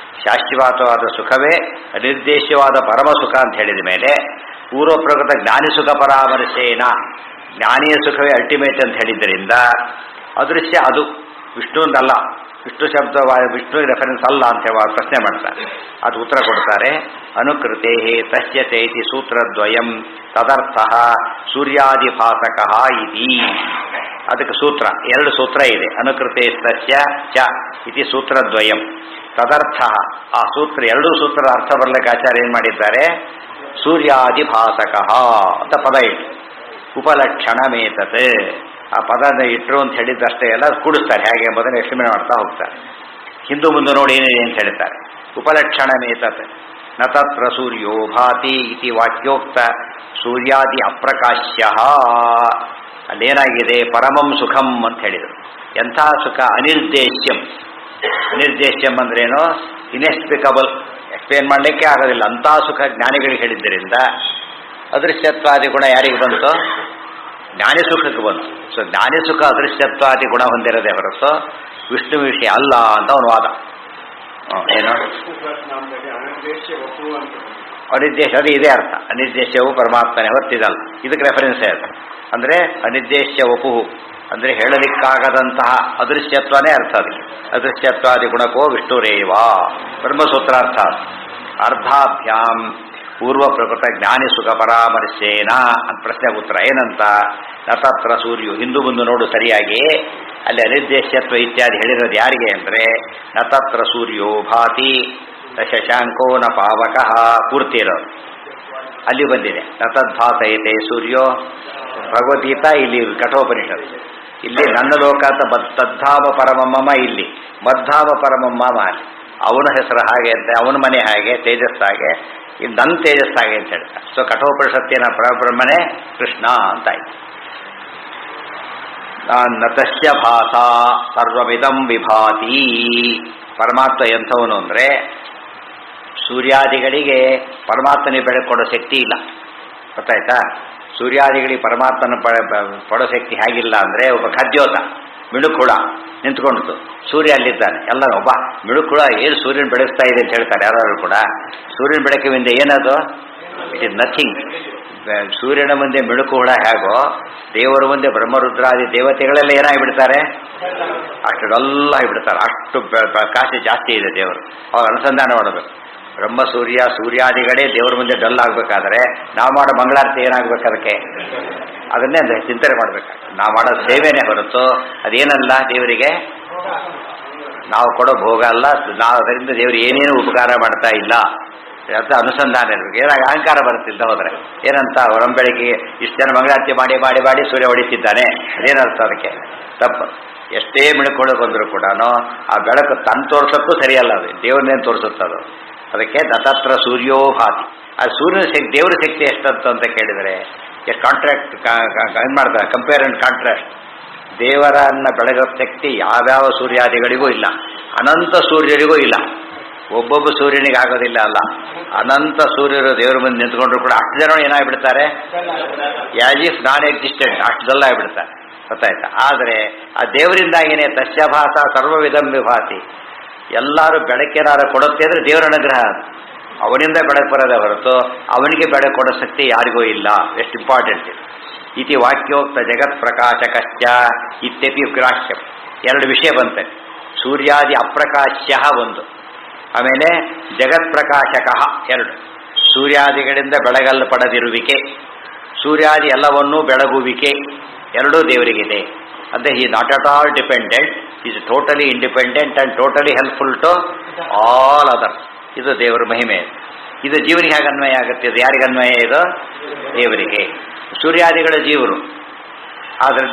ಶಾಶ್ವತವಾದ ಸುಖವೇ ನಿರ್ದೇಶ್ಯವಾದ ಪರಮ ಸುಖ ಅಂತ ಹೇಳಿದ ಮೇಲೆ ಪೂರ್ವ ಪ್ರಕೃತ ಜ್ಞಾನಿ ಸುಖ ಪರಾಮರ್ಶೇನ, ಜ್ಞಾನಿಯ ಸುಖವೇ ಅಲ್ಟಿಮೇಟ್ ಅಂತ ಹೇಳಿದ್ದರಿಂದ ಅದೃಶ್ಯ ಅದು ವಿಷ್ಣುಂದಲ್ಲ, ವಿಷ್ಣು ಶಬ್ದ ವಿಷ್ಣು ರೆಫರೆನ್ಸ್ ಅಲ್ಲ ಅಂತ ಹೇಳಿ ಪ್ರಶ್ನೆ ಮಾಡ್ತಾರೆ. ಅದು ಉತ್ತರ ಕೊಡ್ತಾರೆ. ಅನುಕೃತೆ ತಸ್ಯ ಚೈತಿ ಸೂತ್ರದ್ವಯಂ ತದರ್ಥಃ ಸೂರ್ಯಾದಿಭಾಸಕಃ ಇತಿ. ಅದಕ್ಕೆ ಸೂತ್ರ, ಎರಡು ಸೂತ್ರ ಇದೆ. ಅನುಕೃತೆ ತಸ್ಯ ಚ ಇತಿ ಸೂತ್ರದ್ವಯಂ ತದರ್ಥಃ, ಆ ಸೂತ್ರ ಎರಡೂ ಸೂತ್ರದ ಅರ್ಥ ಬರ್ಲಿಕ್ಕೆ ಆಚಾರ್ಯ ಏನು ಮಾಡಿದ್ದಾರೆ? ಸೂರ್ಯಾದಿಭಾಸಕಃ ಅಂತ ಪದ ಇಟ್ಟು ಉಪಲಕ್ಷಣಮೇತತ್, ಆ ಪದನ ಇಟ್ಟರು ಅಂತ ಹೇಳಿದ್ದಷ್ಟೇ ಎಲ್ಲ ಕೂಡಿಸ್ತಾರೆ. ಹೇಗೆ ಎಂಬುದನ್ನು ಎಕ್ಸ್ಪ್ಲೇನ್ ಮಾಡ್ತಾ ಹೋಗ್ತಾರೆ. ಹಿಂದೂ ಮುಂದೆ ನೋಡಿ ಏನಿದೆ ಅಂತ ಹೇಳ್ತಾರೆ. ಉಪಲಕ್ಷಣಮೇತತ್ ನ ತತ್ರ ಸೂರ್ಯೋ ಭಾತಿ ಇತಿ ವಾಕ್ಯೋಕ್ತ ಸೂರ್ಯಾದಿ ಅಪ್ರಕಾಶ್ಯ. ಅಲ್ಲೇನಾಗಿದೆ? ಪರಮಂ ಸುಖಂ ಅಂತ ಹೇಳಿದರು. ಎಂಥ ಸುಖ? ಅನಿರ್ದೇಶ್ಯಂ, ಅನಿರ್ದೇಶ್ಯಂ ಅಂದ್ರೇನು? ಇನ್ಎಕ್ಸ್ಪ್ಲಿಕಬಲ್, ಎಕ್ಸ್ಪ್ಲೇನ್ ಮಾಡಲಿಕ್ಕೆ ಆಗೋದಿಲ್ಲ ಅಂಥ ಸುಖ ಜ್ಞಾನಿಗಳಿಗೆ ಹೇಳಿದ್ದರಿಂದ ಅದೃಶ್ಯತ್ವಾದಿ ಗುಣ ಯಾರಿಗೆ ಬಂತು? ಜ್ಞಾನಿ ಸುಖಕ್ಕೆ ಬಂತು. ಸೊ ಜ್ಞಾನಿ ಸುಖ ಅದೃಶ್ಯತ್ವಾದಿ ಗುಣ ಹೊಂದಿರದೆ ಹೊರತು ವಿಷ್ಣು ವಿಷಯ ಅಲ್ಲ ಅಂತ ಅವನು ವಾದ. ಏನು ಅನಿರ್ದೇಶ, ಅದು ಇದೇ ಅರ್ಥ. ಅನಿರ್ದೇಶವು ಪರಮಾತ್ಮನೇ ಹೊತ್ತಿದಲ್ಲ, ಇದಕ್ಕೆ ರೆಫರೆನ್ಸೇ ಅದು. ಅಂದರೆ ಅನಿರ್ದೇಶ್ಯ ವಪುಹು ಅಂದರೆ ಹೇಳಲಿಕ್ಕಾಗದಂತಹ ಅದೃಶ್ಯತ್ವನೇ ಅರ್ಥ. ಅದಕ್ಕೆ ಅದೃಶ್ಯತ್ವಾದಿ ಗುಣಕೋ ವಿಷ್ಣುರೇವ ಬ್ರಹ್ಮಸೂತ್ರಾರ್ಥ. ಅರ್ಧಾಭ್ಯಾಂ ಪೂರ್ವ ಪ್ರಕೃತ ಜ್ಞಾನಿ ಸುಖ ಪರಾಮರ್ಶೇನ ಅಂತ ಪ್ರಶ್ನೆಗೆ ಉತ್ತರ ಏನಂತ? ನತತ್ರ ಸೂರ್ಯು, ಹಿಂದೂ ಮುಂದೆ ನೋಡು ಸರಿಯಾಗಿ, ಅಲ್ಲಿ ಅನಿರ್ದೇಶ್ಯತ್ವ ಇತ್ಯಾದಿ ಹೇಳಿರೋದು ಯಾರಿಗೆ ಅಂದರೆ ನತತ್ರ ಸೂರ್ಯೋ ಭಾತಿ ನ ಶಶಾಂಕೋ ನ ಪಾವಕಃ ಪೂರ್ತಿ ಇರೋದು ಅಲ್ಲಿ ಬಂದಿದೆ. ನತದ್ಭಾಸಯತೆ ಸೂರ್ಯೋ ಭಗವದ್ಗೀತಾ, ಇಲ್ಲಿ ಕಠೋಪನಿಷತ್ತು. ಇಲ್ಲಿ ನನ್ನ ಲೋಕ ಅಂತ ತದ್ಧಾಮ ಪರಮಮ್ಮ, ಇಲ್ಲಿ ಮದ್ಧಾಮ ಪರಮಮ್ಮ ಅಲ್ಲಿ. ಅವನ ಹೆಸರು ಹಾಗೆ ಅಂತ, ಅವನ ಮನೆ ಹಾಗೆ, ತೇಜಸ್ ಹಾಗೆ, ಇದು ನನ್ನ ತೇಜಸ್ ಹಾಗೆ ಅಂತ ಹೇಳ್ತಾರೆ. ಸೊ ಕಠೋಪನಿಷತ್ತಿನ ಪರಬ್ರಹ್ಮನೇ ಕೃಷ್ಣ ಅಂತಾಯ್ತು. ನತಸ್ಯ ಭಾಸ ಸರ್ವವಿದಂ ವಿಭಾತಿ. ಪರಮಾತ್ಮ ಎಂಥವನು ಅಂದರೆ ಸೂರ್ಯಾದಿಗಳಿಗೆ ಪರಮಾತ್ಮನಿಗೆ ಬೆಳಕೊಡೋ ಶಕ್ತಿ ಇಲ್ಲ. ಗೊತ್ತಾಯ್ತಾ? ಸೂರ್ಯಾದಿಗಳಿಗೆ ಪರಮಾತ್ಮನ ಪಡೋ ಶಕ್ತಿ ಹೇಗಿಲ್ಲ ಅಂದರೆ, ಒಬ್ಬ ಖದ್ಯೋತ ಮಿಣುಕುಳ ನಿಂತ್ಕೊಂಡಿತು, ಸೂರ್ಯ ಅಲ್ಲಿದ್ದಾನೆ, ಎಲ್ಲ ಒಬ್ಬ ಮಿಣುಕುಳ ಏನು ಸೂರ್ಯನ ಬೆಳಗ್ತಾ ಇದೆ ಅಂತ ಹೇಳ್ತಾರೆ ಯಾರು ಕೂಡ. ಸೂರ್ಯನ ಬೆಳಕಿನಿಂದ ಏನದು? It is nothing. ಸೂರ್ಯನ ಮುಂದೆ ಮಿಣುಕು ಹುಳ ಹೇಗೋ, ದೇವರ ಮುಂದೆ ಬ್ರಹ್ಮರುದ್ರಾದಿ ದೇವತೆಗಳೆಲ್ಲ ಏನಾಗಿಬಿಡ್ತಾರೆ? ಅಷ್ಟೆಲ್ಲ ಆಗಿಬಿಡ್ತಾರೆ. ಅಷ್ಟು ಪ್ರಕಾಶ ಜಾಸ್ತಿ ಇದೆ ದೇವರು. ಅವಾಗ ಅನುಸಂಧಾನ ಮಾಡಬೇಕು. ಬ್ರಹ್ಮ ಸೂರ್ಯ ಸೂರ್ಯಾದಿಗಳೇ ದೇವರ ಮುಂದೆ ಡಲ್ ಆಗಬೇಕಾದ್ರೆ ನಾವು ಮಾಡೋ ಮಂಗಳಾರತಿ ಏನಾಗಬೇಕು? ಅದಕ್ಕೆ ಅದನ್ನೇ ಚಿಂತನೆ ಮಾಡಬೇಕಾಗ್ತದೆ. ನಾವು ಮಾಡೋ ಸೇವೆನೇ ಹೊರತು ಅದೇನಲ್ಲ, ದೇವರಿಗೆ ನಾವು ಕೊಡೋ ಭೋಗ ಅಲ್ಲ. ನಾವು ಅದರಿಂದ ದೇವರು ಏನೇನು ಉಪಕಾರ ಮಾಡ್ತಾ ಇಲ್ಲ ಅಂತ ಅನುಸಂಧಾನ ಇರಬೇಕು. ಏನಾಗ ಅಹಂಕಾರ ಬರುತ್ತಿದ್ದ ಹೋದರೆ ಏನಂತ? ಬೆಳಗ್ಗೆ ಇಷ್ಟು ಜನ ಮಂಗಳಾರತಿ ಮಾಡಿ ಮಾಡಿ ಮಾಡಿ ಸೂರ್ಯ ಹೊಡಿತಿದ್ದಾನೆ, ಅದೇನರ್ಥ? ಅದಕ್ಕೆ ತಪ್ಪು. ಎಷ್ಟೇ ಮಿಣುಕೊಂಡು ಬಂದರೂ ಕೂಡ ಆ ಬೆಳಕು ತನ್ನ ತೋರಿಸೋಕ್ಕೂ ಸರಿಯಲ್ಲ, ಅದು ದೇವ್ರನ್ನೇನು ತೋರಿಸುತ್ತದು. ಅದಕ್ಕೆ ನತತ್ರ ಸೂರ್ಯೋ ಭಾತಿ. ಆ ಸೂರ್ಯನ ಶಕ್ತಿ, ದೇವರ ಶಕ್ತಿ ಎಷ್ಟಂತ ಅಂತ ಕೇಳಿದರೆ ಎಷ್ಟು ಕಾಂಟ್ರಾಕ್ಟ್ ಏನು ಮಾಡ್ತಾರೆ, ಕಂಪೇರ್ ಆ್ಯಂಡ್ ಕಾಂಟ್ರಾಸ್ಟ್. ದೇವರನ್ನ ಬೆಳಗೋ ಶಕ್ತಿ ಯಾವ್ಯಾವ ಸೂರ್ಯಾದಿಗಳಿಗೂ ಇಲ್ಲ, ಅನಂತ ಸೂರ್ಯರಿಗೂ ಇಲ್ಲ. ಒಬ್ಬೊಬ್ಬ ಸೂರ್ಯನಿಗೆ ಆಗೋದಿಲ್ಲ ಅಲ್ಲ, ಅನಂತ ಸೂರ್ಯರು ದೇವರ ಮುಂದೆ ನಿಂತ್ಕೊಂಡ್ರು ಕೂಡ ಅಷ್ಟು ಜನ ಏನಾಗ್ಬಿಡ್ತಾರೆ? ಆಸ್ ಇಫ್ ನಾನ್ ಎಕ್ಸಿಸ್ಟೆಂಟ್, ಅಷ್ಟು ಜಲ್ಲ ಆಗಿಬಿಡ್ತಾರೆ. ಗೊತ್ತಾಯ್ತಾ? ಆದರೆ ಆ ದೇವರಿಂದಾಗಿನೇ ತಸ್ಯಭಾಸ ಸರ್ವವಿಧಂ ವಿಭಾತಿ. ಎಲ್ಲರೂ ಬೆಳಕೇನಾರು ಕೊಡುತ್ತೆ ಅಂದರೆ ದೇವರ ಅನುಗ್ರಹ. ಅವನಿಂದ ಬೆಳಕು ಬರೋದೇ ಹೊರತು ಅವನಿಗೆ ಬೆಳಕು ಕೊಡೋ ಶಕ್ತಿ ಯಾರಿಗೂ ಇಲ್ಲ. ಎಷ್ಟು ಇಂಪಾರ್ಟೆಂಟ್ ಇದು. ಇತಿ ವಾಕ್ಯೋಕ್ತ ಜಗತ್ ಪ್ರಕಾಶಕಶ್ಚ ಇತ್ಯಪಿ ಗ್ರಾಹ್ಯಂ. ಎರಡು ವಿಷಯ ಬಂತೆ. ಸೂರ್ಯಾದಿ ಅಪ್ರಕಾಶ್ಯ ಒಂದು, ಆಮೇಲೆ ಜಗತ್ ಪ್ರಕಾಶಕ ಎರಡು. ಸೂರ್ಯಾದಿಗಳಿಂದ ಬೆಳಗಲ್ಪಡದಿರುವಿಕೆ, ಸೂರ್ಯಾದಿ ಎಲ್ಲವನ್ನೂ ಬೆಳಗುವಿಕೆ, ಎರಡೂ ದೇವರಿಗಿದೆ. ಅಂದರೆ he not at all dependent, is totally independent and totally helpful to all others. ಇದು ದೇವರ ಮಹಿಮೆ. ಇದು ಜೀವನಿಗೆ ಹೇಗೆ ಅನ್ವಯ ಆಗುತ್ತೆ? ಇದು ಯಾರಿಗೆ ಅನ್ವಯ? ಇದು ದೇವರಿಗೆ. ಸೂರ್ಯಾದಿಗಳ ಜೀವರು, ಆದರೆ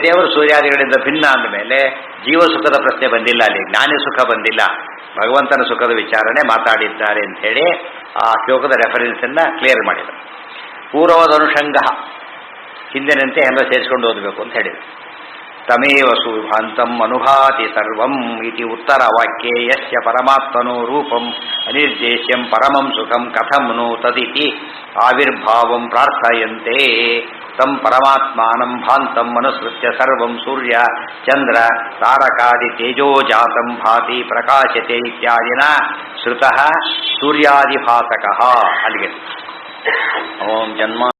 ದೇವರು ಸೂರ್ಯಾದಿಗಳಿಂದ ಭಿನ್ನ ಅಂದಮೇಲೆ ಜೀವ ಸುಖದ ಪ್ರಶ್ನೆ ಬಂದಿಲ್ಲ, ಅಲ್ಲಿ ಜ್ಞಾನಿ ಸುಖ ಬಂದಿಲ್ಲ. ಭಗವಂತನ ಸುಖದ ವಿಚಾರಣೆ ಮಾತಾಡಿದ್ದಾರೆ ಅಂಥೇಳಿ ಆ ಶ್ಲೋಕದ ರೆಫರೆನ್ಸನ್ನು ಕ್ಲಿಯರ್ ಮಾಡಿದರು. ಪೂರ್ವದನುಷಂಗ, ಹಿಂದಿನಂತೆ ಎಲ್ಲ ಸೇರಿಸ್ಕೊಂಡು ಓದಬೇಕು ಅಂತ ಹೇಳಿದರು. ತಮೇವ ಸುಭಾಂತಂ ಅನುಭಾತಿ ಸರ್ವಂ ಇತಿ ಉತ್ತರ ವಾಕ್ಯೆ ಯಸ್ಯ ಪರಮಾತ್ಮನೋ ರೂಪಂ ಅನಿರ್ದೇಶ್ಯಂ ಪರಮಂ ಸುಖಂ ಕಥಂ ನು ತದಿತಿ ಆವಿರ್ಭಾವಂ ಪ್ರಾರ್ಥಯಂತೆ. ತಂ ಪರಮಾತ್ಮಾನಂ ಭಾಂತಂ ಅನುಸೃತ್ಯ ಸರ್ವಂ ಸೂರ್ಯ ಚಂದ್ರ ತಾರಕಾದಿ ತೇಜೋಜಾತಂ ಭಾತಿ ಪ್ರಕಾಶತೆ ಇತ್ಯಾದಿನ ಶ್ರುತಃ ಸೂರ್ಯಾದಿಭಾಸಕಃ. ಅಲ್ಲಿಗೆ ಓಂ ಜನ್ಮ